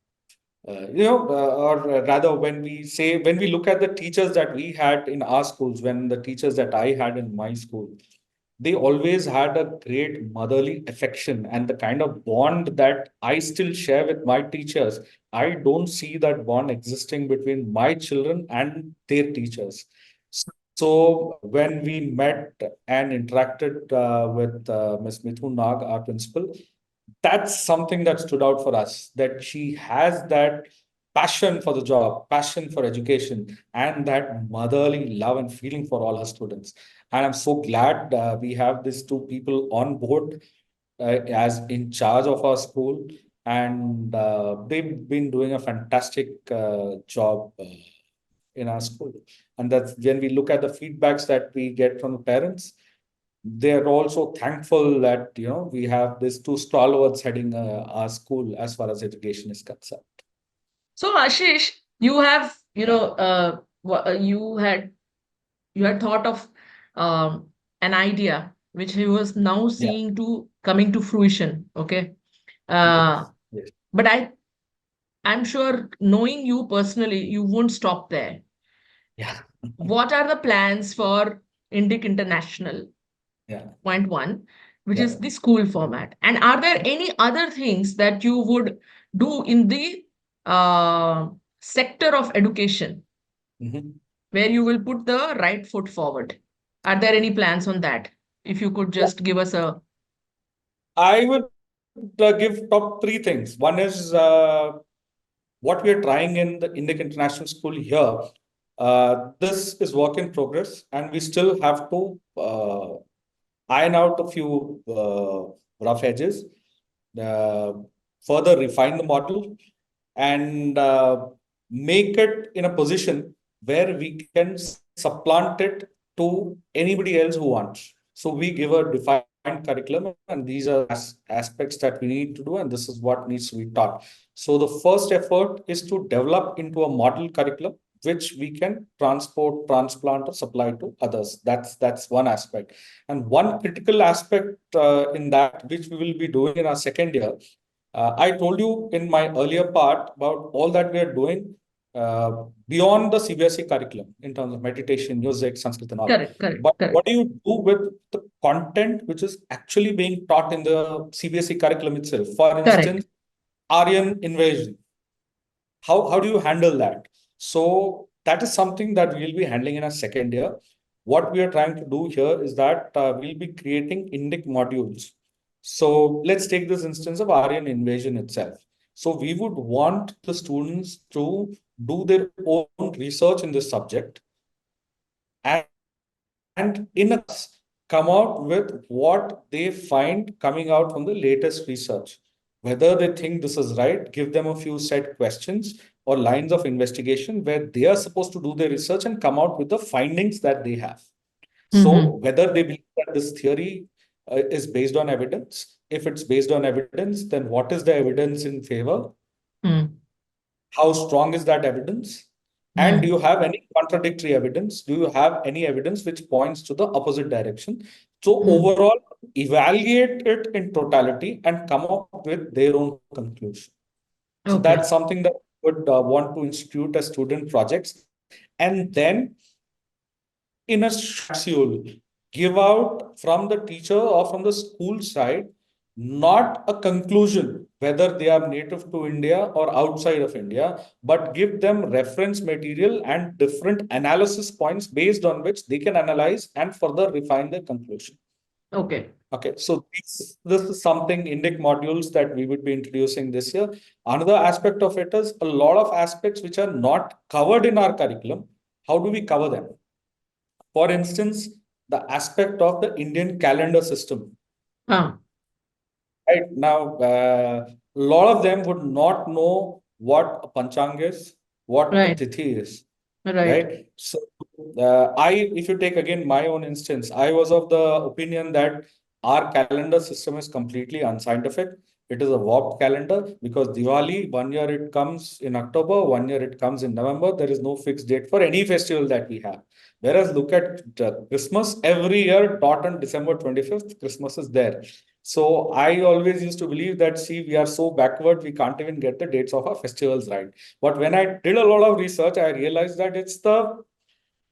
rather, when we look at the teachers that we had in our schools, when the teachers that I had in my school, they always had a great motherly affection, and the kind of bond that I still share with my teachers, I don't see that bond existing between my children and their teachers. So when we met and interacted with Ms. Mithu Nag, our principal, that's something that stood out for us, that she has that passion for the job, passion for education, and that motherly love and feeling for all her students. And I'm so glad we have these two people on board as in charge of our school. And they've been doing a fantastic job in our school. And that's when we look at the feedbacks that we get from the parents, they're also thankful that we have these two stalwarts heading our school as far as education is concerned. So Ashish, you have, you had thought of an idea which he was now Yeah. seeing to coming to fruition. Okay. Uh, Yes. Yes. but I'm sure knowing you personally, you won't stop there. Yeah. What are the plans for Indic International? Yeah. Point one, which Yeah. is the school format. And are there any other things that you would do in the sector of education Mhm. where you will put the right foot forward? Are there any plans on that? If you could Yeah. just give us a. I would give top three things. One is what we are trying in the Indic International School here. This is work in progress, and we still have to iron out a few rough edges. Uh, further refine the model, and make it in a position where we can supplant it to anybody else who wants. So we give a defined curriculum, and these are aspects that we need to do, and this is what needs to be taught. So the first effort is to develop into a model curriculum which we can transport, transplant, or supply to others. That's one aspect. And one critical aspect in that, which we will be doing in our second year, I told you in my earlier part about all that we are doing beyond the CBSE curriculum in terms of meditation, music, Sanskrit, and all. But what do you do with the content which is actually being taught in the CBSE curriculum itself? For instance, Aryan invasion. How do you handle that? So that is something that we'll be handling in our second year. What we are trying to do here is that we'll be creating Indic modules. So let's take this instance of Aryan invasion itself. So we would want the students to do their own research in this subject, and in a come out with what they find coming out from the latest research. Whether they think this is right, give them a few set questions or lines of investigation where they are supposed to do their research and come out with the findings that they have. So whether they believe that this theory is based on evidence, if it's based on evidence, then what is the evidence in favor? How strong is that evidence? And do you have any contradictory evidence? Do you have any evidence which points to the opposite direction? So overall, evaluate it in totality and come up with their own conclusion. So that's something that we would want to institute as student projects. And then in a capsule, give out from the teacher or from the school side, not a conclusion whether they are native to India or outside of India, but give them reference material and different analysis points based on which they can analyze and further refine their conclusion. Okay, so this is something Indic modules that we would be introducing this year. Another aspect of it is a lot of aspects which are not covered in our curriculum. How do we cover them? For instance, the aspect of the Indian calendar system. Right now, a lot of them would not know what a panchang is, what a tithi is. Right. So, if you take again my own instance, I was of the opinion that our calendar system is completely unscientific. It is a warped calendar because Diwali, 1 year it comes in October, 1 year it comes in November. There is no fixed date for any festival that we have. Whereas look at Christmas, every year, dot on December 25th, Christmas is there. So I always used to believe that, see, we are so backward, we can't even get the dates of our festivals right. But when I did a lot of research, I realized that it's the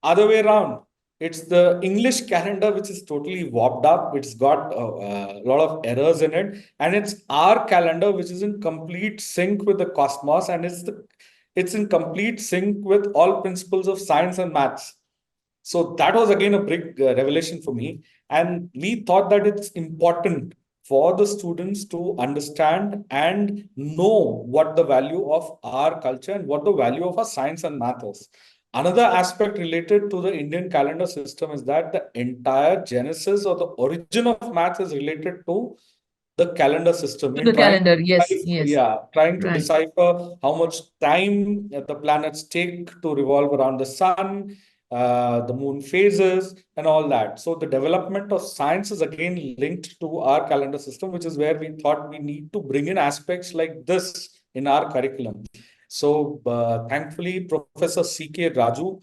other way around. It's the English calendar which is totally warped up. It's got a lot of errors in it, and it's our calendar which is in complete sync with the cosmos, and it's in complete sync with all principles of science and maths. So that was again a big revelation for me. And we thought that it's important for the students to understand and know what the value of our culture and what the value of our science and math is. Another aspect related to the Indian calendar system is that the entire genesis or the origin of math is related to the calendar system. To the calendar, yes, Trying to decipher how much time the planets take to revolve around the sun, the moon phases, and all that. So the development of science is again linked to our calendar system, which is where we thought we need to bring in aspects like this in our curriculum. So thankfully, Professor C.K. Raju,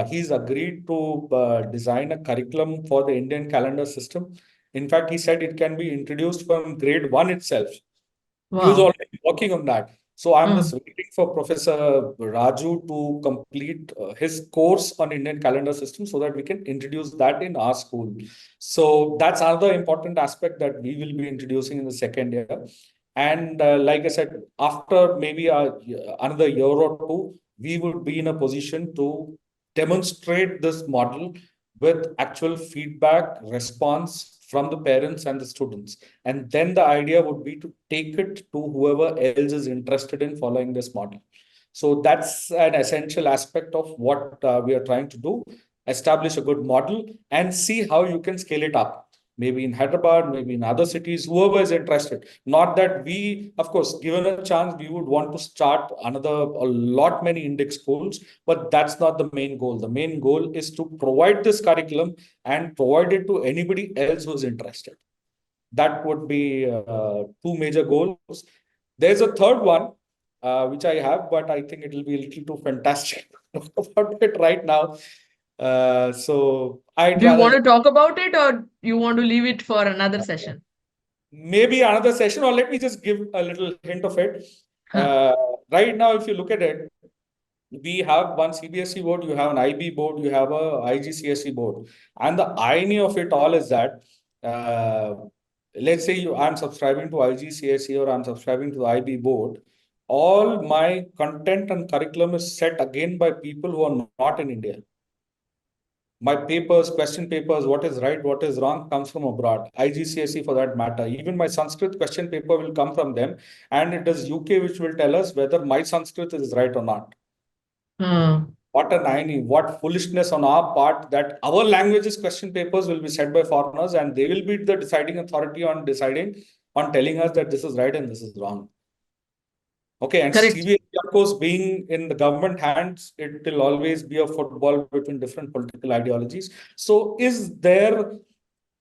he's agreed to design a curriculum for the Indian calendar system. In fact, he said it can be introduced from grade 1 itself. He was already working on that. So I'm just waiting for Professor Raju to complete his course on Indian calendar system so that we can introduce that in our school. So that's another important aspect that we will be introducing in the second year. And like I said, after maybe another year or two, we would be in a position to demonstrate this model with actual feedback, response from the parents and the students. And then the idea would be to take it to whoever else is interested in following this model. So that's an essential aspect of what we are trying to do, establish a good model and see how you can scale it up. maybe in Hyderabad, maybe in other cities, whoever is interested. Not that we, of course, given a chance, we would want to start a lot many Indic schools, but that's not the main goal. The main goal is to provide this curriculum and provide it to anybody else who's interested. That would be two major goals. There's a third one, which I have, but I think it will be a little too fantastic about it right now. So I'd Do you want rather to talk about it, or you want to leave it for another session? maybe another session, or let me just give a little hint of it. Huh. Uh, right now, if you look at it, we have one CBSE board, you have an IB board, you have a IGCSE board. And the irony of it all is that, let's say I'm subscribing to IGCSE or I'm subscribing to the IB board, all my content and curriculum is set again by people who are not in India. My papers, question papers, what is right, what is wrong, comes from abroad. IGCSE for that matter. Even my Sanskrit question paper will come from them. And it is UK which will tell us whether my Sanskrit is right or not. What an irony, what foolishness on our part that our languages question papers will be set by foreigners and they will be the deciding authority on telling us that this is right and this is wrong. Okay, and Correct. CBSE, of course, being in the government hands, it will always be a football between different political ideologies. So, is there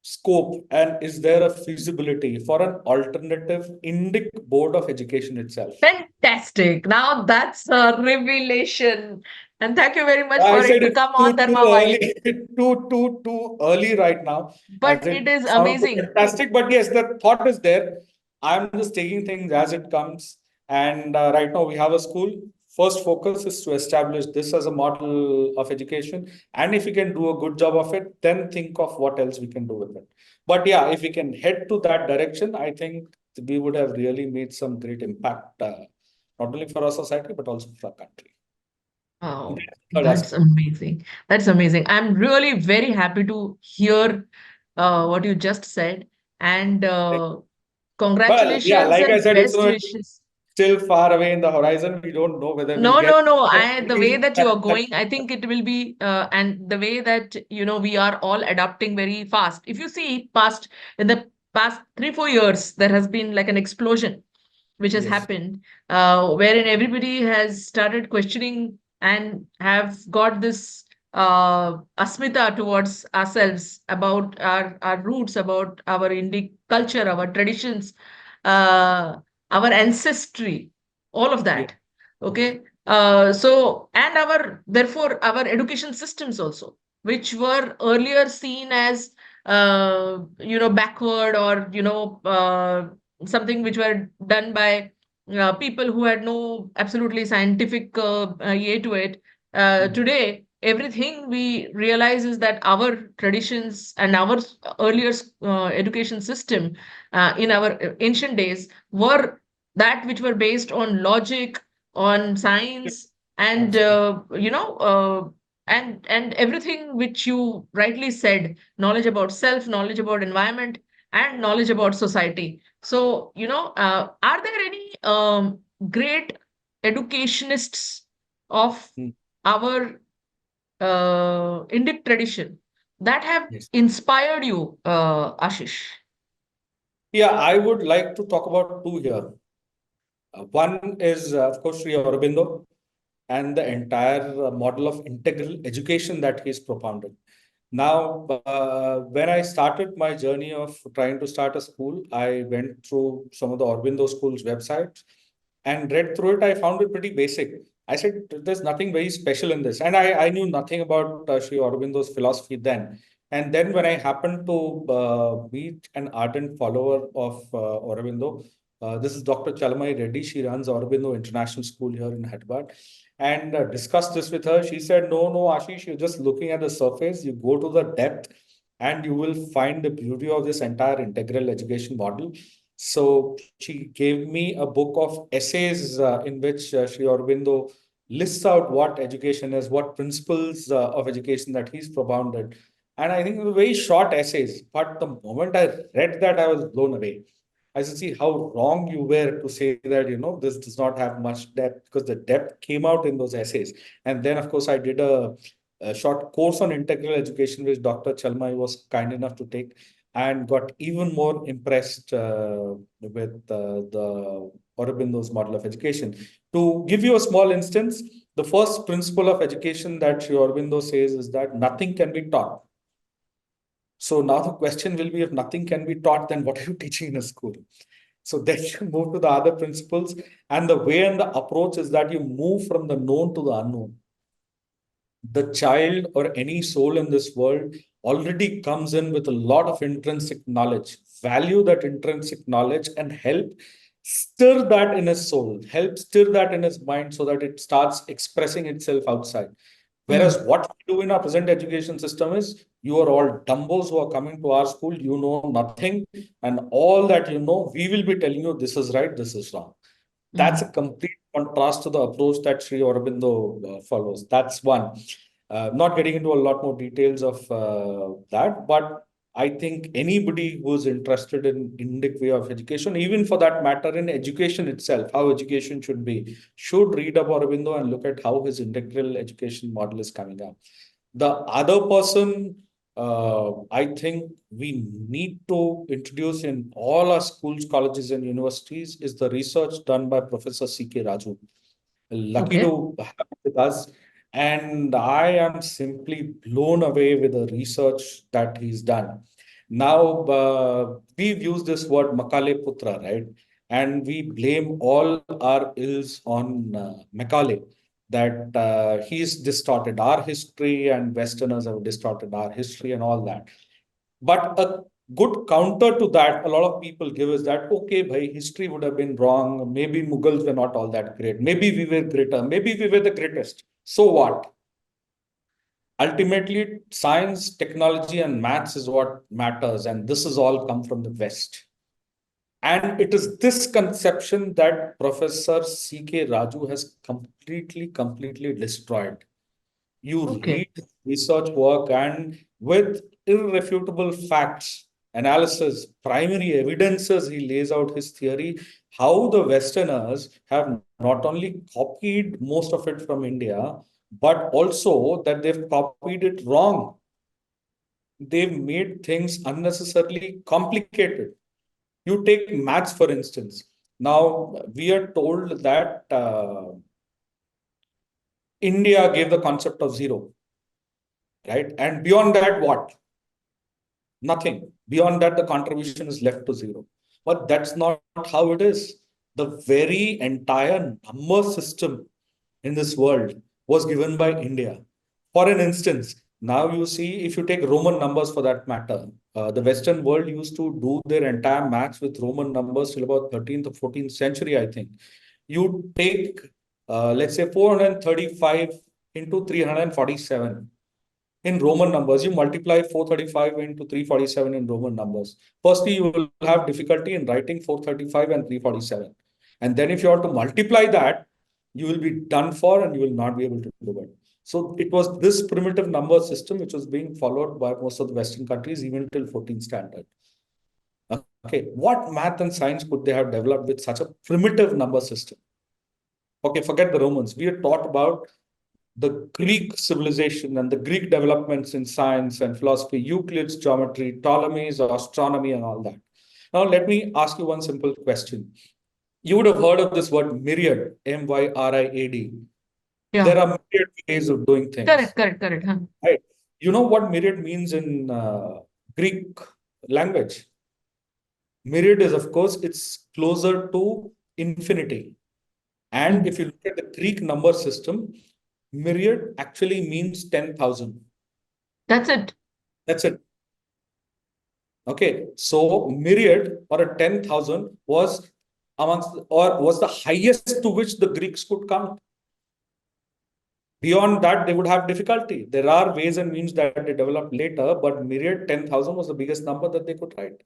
scope and is there a feasibility for an alternative Indic Board of Education itself? Fantastic. Now that's a revelation. And thank you very much I for it said to it's come on too Dharma Vibe. early, too early right now, as But it it is sounds amazing. fantastic. But yes, the thought is there. I'm just taking things as it comes. And right now we have a school. First focus is to establish this as a model of education. And if we can do a good job of it, then think of what else we can do with it. But yeah, if we can head to that direction, I think we would have really made some great impact, not only for our society, but also for our country. Oh, Third that's aspect. amazing. That's amazing. I'm really very happy to hear what you just said. And Well, yeah, congratulations like I and said, best it's wishes. still far away in the horizon. We don't know whether we'll No, get no, no. there. The way that you are going, I think it will be, and the way that, we are all adapting very fast. If you see in the past 3, 4 years, there has been like an explosion which has Yes. happened, wherein everybody has started questioning and have got this asmita towards ourselves about our roots, about our Indic culture, our traditions, our ancestry, all of Yeah. that. Okay. And therefore, our education systems also, which were earlier seen as, backward, or, something which were done by people who had no absolutely scientific ear to it. Mm. Today, everything we realize is that our traditions and our earlier education system in our ancient days were that which were based on logic, on science, and Absolutely. and everything which you rightly said, knowledge about self, knowledge about environment, and knowledge about society. So, are there any great educationists of Mm. our Indic tradition that have Yes. inspired you, Ashish? Yeah, I would like to talk about two here. One is, of course, Sri Aurobindo and the entire model of integral education that he's propounded. Now, when I started my journey of trying to start a school, I went through some of the Aurobindo schools websites and read through it. I found it pretty basic. I said, there's nothing very special in this. And I knew nothing about Sri Aurobindo's philosophy then. And then when I happened to meet an ardent follower of Aurobindo, this is Dr. Chalamai Reddy. She runs Aurobindo International School here in Hyderabad. And discussed this with her. She said, no, Ashish, you're just looking at the surface. You go to the depth and you will find the beauty of this entire integral education model. So she gave me a book of essays in which Sri Aurobindo lists out what education is, what principles of education that he's propounded. And I think they were very short essays. But the moment I read that, I was blown away. I said, see how wrong you were to say that, this does not have much depth, because the depth came out in those essays. And then, of course, I did a short course on integral education, which Dr. Chalmai was kind enough to take. and got even more impressed with the Aurobindo's model of education. To give you a small instance, the first principle of education that Sri Aurobindo says is that nothing can be taught. So now the question will be, if nothing can be taught, then what are you teaching in a school? So then you move to the other principles, and the way and the approach is that you move from the known to the unknown. The child or any soul in this world already comes in with a lot of intrinsic knowledge. Value that intrinsic knowledge and help stir that in his soul, help stir that in his mind so that it starts expressing itself outside. Whereas what we do in our present education system is, you are all dumbos who are coming to our school, you know nothing, and all that you know, we will be telling you this is right, this is wrong. That's a complete contrast to the approach that Sri Aurobindo follows. That's one. Not getting into a lot more details of that, but I think anybody who's interested in Indic way of education, even for that matter in education itself, how education should be, should read up Aurobindo and look at how his integral education model is coming up. The other person, I think we need to introduce in all our schools, colleges, and universities is the research done by Professor C.K. Raju. Lucky Okay. to have him with us. And I am simply blown away with the research that he's done. Now, we've used this word Makale Putra, right? And we blame all our ills on Macaulay, that he's distorted our history and Westerners have distorted our history and all that. But a good counter to that, a lot of people give is that, okay, bhai, history would have been wrong. Maybe Mughals were not all that great. Maybe we were greater. Maybe we were the greatest. So what? Ultimately, science, technology, and maths is what matters. And this has all come from the West. And it is this conception that Professor C.K. Raju has completely destroyed. You Okay. read research work, and with irrefutable facts, analysis, primary evidences, he lays out his theory how the Westerners have not only copied most of it from India, but also that they've copied it wrong. They've made things unnecessarily complicated. You take maths, for instance. Now, we are told that India gave the concept of zero, right? And beyond that, what? Nothing. Beyond that, the contribution is left to zero. But that's not how it is. The very entire number system in this world was given by India. For an instance, now you see, if you take Roman numbers for that matter, the Western world used to do their entire maths with Roman numbers till about 13th or 14th century, I think. You take, let's say, 435 into 347 in Roman numbers. You multiply 435 into 347 in Roman numbers. Firstly, you will have difficulty in writing 435 and 347. And then if you have to multiply that, you will be done for and you will not be able to do it. So it was this primitive number system which was being followed by most of the Western countries even till 14th standard. Okay, what math and science could they have developed with such a primitive number system? Okay, forget the Romans. We are taught about the Greek civilization and the Greek developments in science and philosophy, Euclid's geometry, Ptolemy's astronomy, and all that. Now, let me ask you one simple question. You would have heard of this word myriad, M-Y-R-I-A-D. Yeah. There are myriad ways of doing things, Correct. Huh. right? You know what myriad means in Greek language? Myriad is, of course, it's closer to infinity. And if you look at the Greek number system, myriad actually means 10,000. That's it. That's it. Okay. So myriad or a 10,000 was amongst or was the highest to which the Greeks could count. Beyond that, they would have difficulty. There are ways and means that they developed later, but myriad 10,000 was the biggest number that they could write.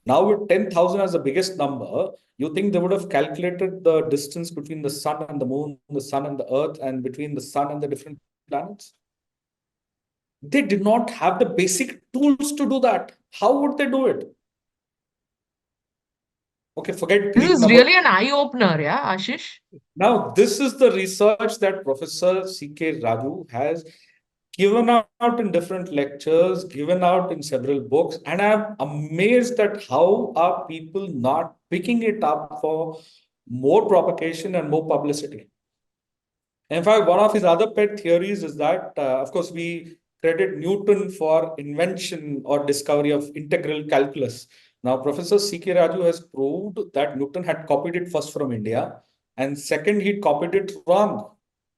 Now, with 10,000 as the biggest number, you think they would have calculated the distance between the sun and the moon, the sun and the earth, and between the sun and the different planets? They did not have the basic tools to do that. How would they do it? Okay, forget This Greek is number. really an eye opener, yeah, Ashish. Now, this is the research that Professor C.K. Raju has given out in different lectures, given out in several books, and I'm amazed at how are people not picking it up for more propagation and more publicity. In fact, one of his other pet theories is that, of course, we credit Newton for invention or discovery of integral calculus. Now, Professor C.K. Raju has proved that Newton had copied it first from India, and second, he copied it wrong.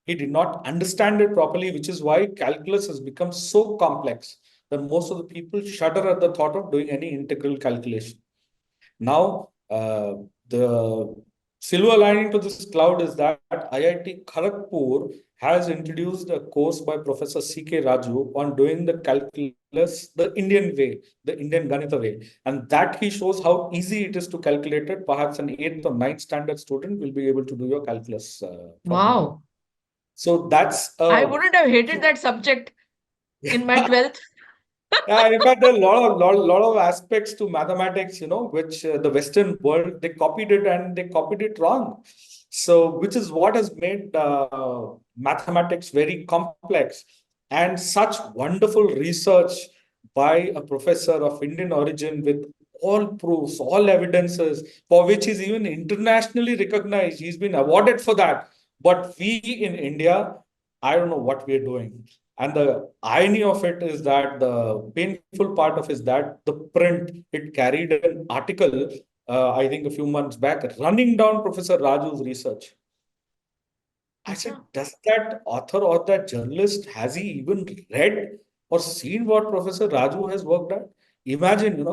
He did not understand it properly, which is why calculus has become so complex that most of the people shudder at the thought of doing any integral calculation. Now, the silver lining to this cloud is that IIT Kharagpur has introduced a course by Professor C.K. Raju on doing the calculus the Indian way, the Indian Ganita way. And that he shows how easy it is to calculate it. Perhaps an 8th or 9th standard student will be able to do your calculus from home. Wow. So that's I wouldn't have hated that subject in my 12th. Yeah, in fact, there are a lot of aspects to mathematics, which the Western world they copied it and they copied it wrong. So, which is what has made mathematics very complex and such wonderful research by a professor of Indian origin with all proofs, all evidences, for which he's even internationally recognized. He's been awarded for that. But we in India, I don't know what we're doing. And the irony of it is that the painful part of is that the print, it carried an article, I think a few months back, running down Professor Raju's research. I said, Acha. does that author or that journalist, has he even read or seen what Professor Raju has worked at? Imagine,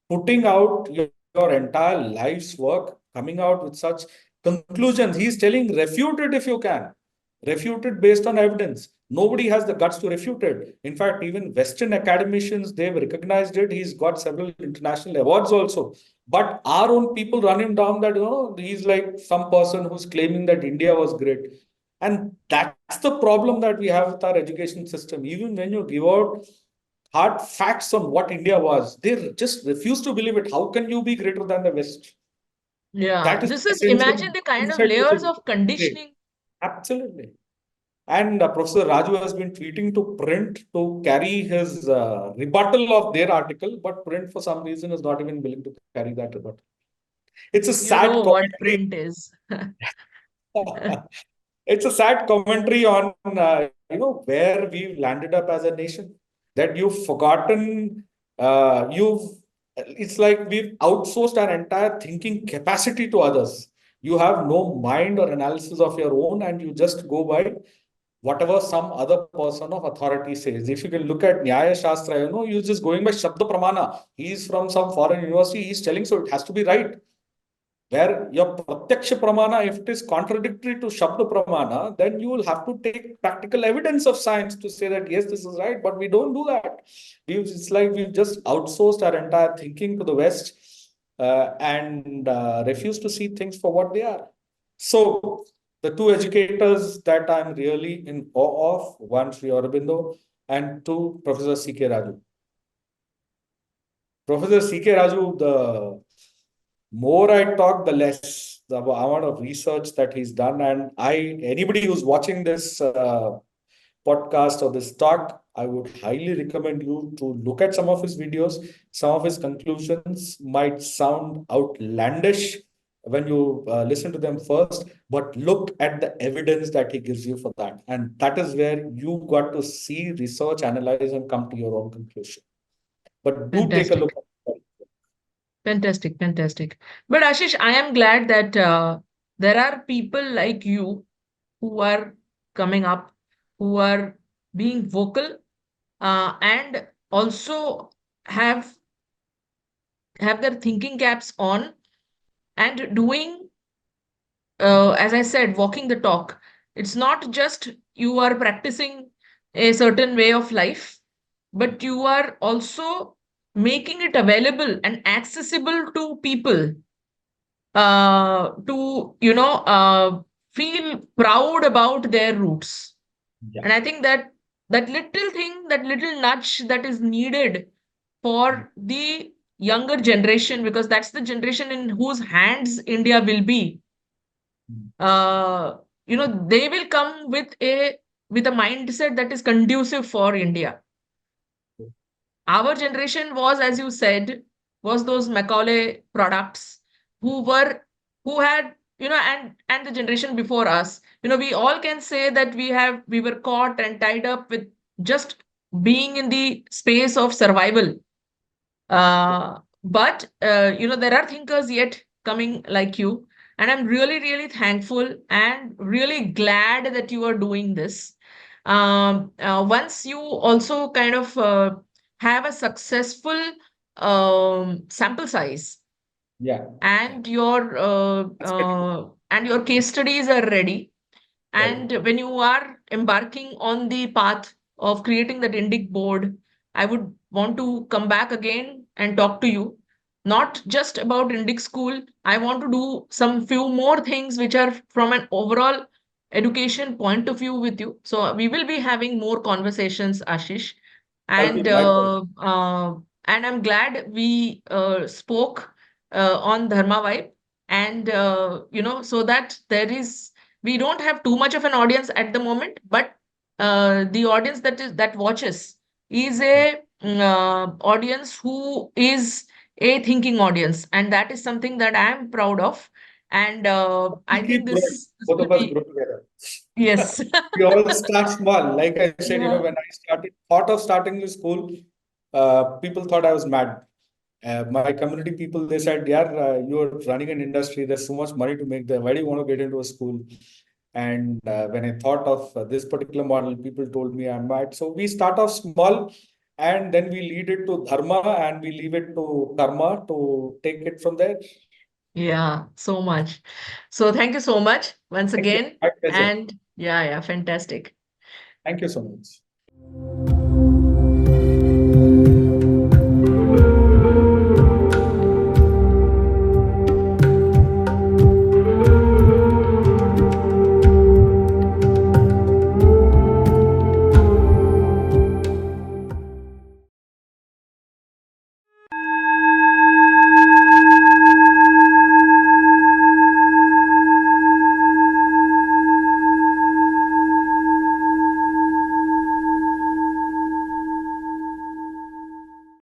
putting out your entire life's work, coming out with such conclusions. He's telling, refute it if you can. Refute it based on evidence. Nobody has the guts to refute it. In fact, even Western academicians, they've recognized it. He's got several international awards also. But our own people run him down that, he's like some person who's claiming that India was great. And that's the problem that we have with our education system. Even when you give out hard facts on what India was, they just refuse to believe it. How can you be greater than the West? Yeah, That is this the is, imagine essential the kind of mindset which layers is of great. conditioning. Absolutely. And Professor Raju has been tweeting to print to carry his rebuttal of their article, but print for some reason is not even willing to carry that rebuttal. It's a You sad know what commentary. print is. It's a sad commentary on where we've landed up as a nation. That you've forgotten, you've it's like we've outsourced our entire thinking capacity to others. You have no mind or analysis of your own, and you just go by whatever some other person of authority says. If you can look at Nyaya Shastra, you're just going by Shabda Pramana. He's from some foreign university, he's telling, so it has to be right. Where your Pratyaksha Pramana, if it is contradictory to Shabda Pramana, then you will have to take practical evidence of science to say that, yes, this is right, but we don't do that. It's like we've just outsourced our entire thinking to the West and refuse to see things for what they are. So, the two educators that I'm really in awe of, one Sri Aurobindo and two Professor C.K. Raju. Professor C.K. Raju, the more I talk, the less the amount of research that he's done. And anybody who's watching this podcast or this talk, I would highly recommend you to look at some of his videos. Some of his conclusions might sound outlandish when you listen to them first, but look at the evidence that he gives you for that. And that is where you got to see, research, analyze, and come to your own conclusion. But do take a look Fantastic. at it. Fantastic. Fantastic. But Ashish, I am glad that there are people like you who are coming up, who are being vocal, and also have have their thinking caps on and doing, as I said, walking the talk. It's not just you are practicing a certain way of life, but you are also making it available and accessible to people, to, feel proud about their roots. Yeah. And I think that that little thing, that little nudge that is needed for the younger generation, because that's the generation in whose hands India will be, Mm. they will come with a with a mindset that is conducive for India. Our generation was, as you said, was those Macaulay products who were, who had, and the generation before us, we all can say that we were caught and tied up with just being in the space of survival. But there are thinkers yet coming like you, and I'm really, really thankful and really glad that you are doing this. Once you also kind of have a successful sample size, Yeah. and That's getting your case studies are ready, right. and when you are embarking on the path of creating that Indic board, I would want to come back again and talk to you, not just about Indic school. I want to do some few more things which are from an overall education point of view with you. So we will be having more conversations, Ashish, That'll be and my pleasure. I'm glad we spoke on Dharma Vibe, and so that we don't have too much of an audience at the moment, but the audience that watches is a audience who is a thinking audience, and that is something that I am proud of. And I We think keep growing. this Both will of us be, grow together. yes. We all start small. Like I said, Yeah. when thought of starting the school, people thought I was mad. My community people, they said, "Yeah, you're running an industry. There's so much money to make there. Why do you want to get into a school?" And when I thought of this particular model, people told me I'm mad. So we start off small, and then we lead it to dharma, and we leave it to karma to take it from there. Yeah, so much. So thank you so much once Thank you. again. My pleasure. And yeah, fantastic. Thank you so much.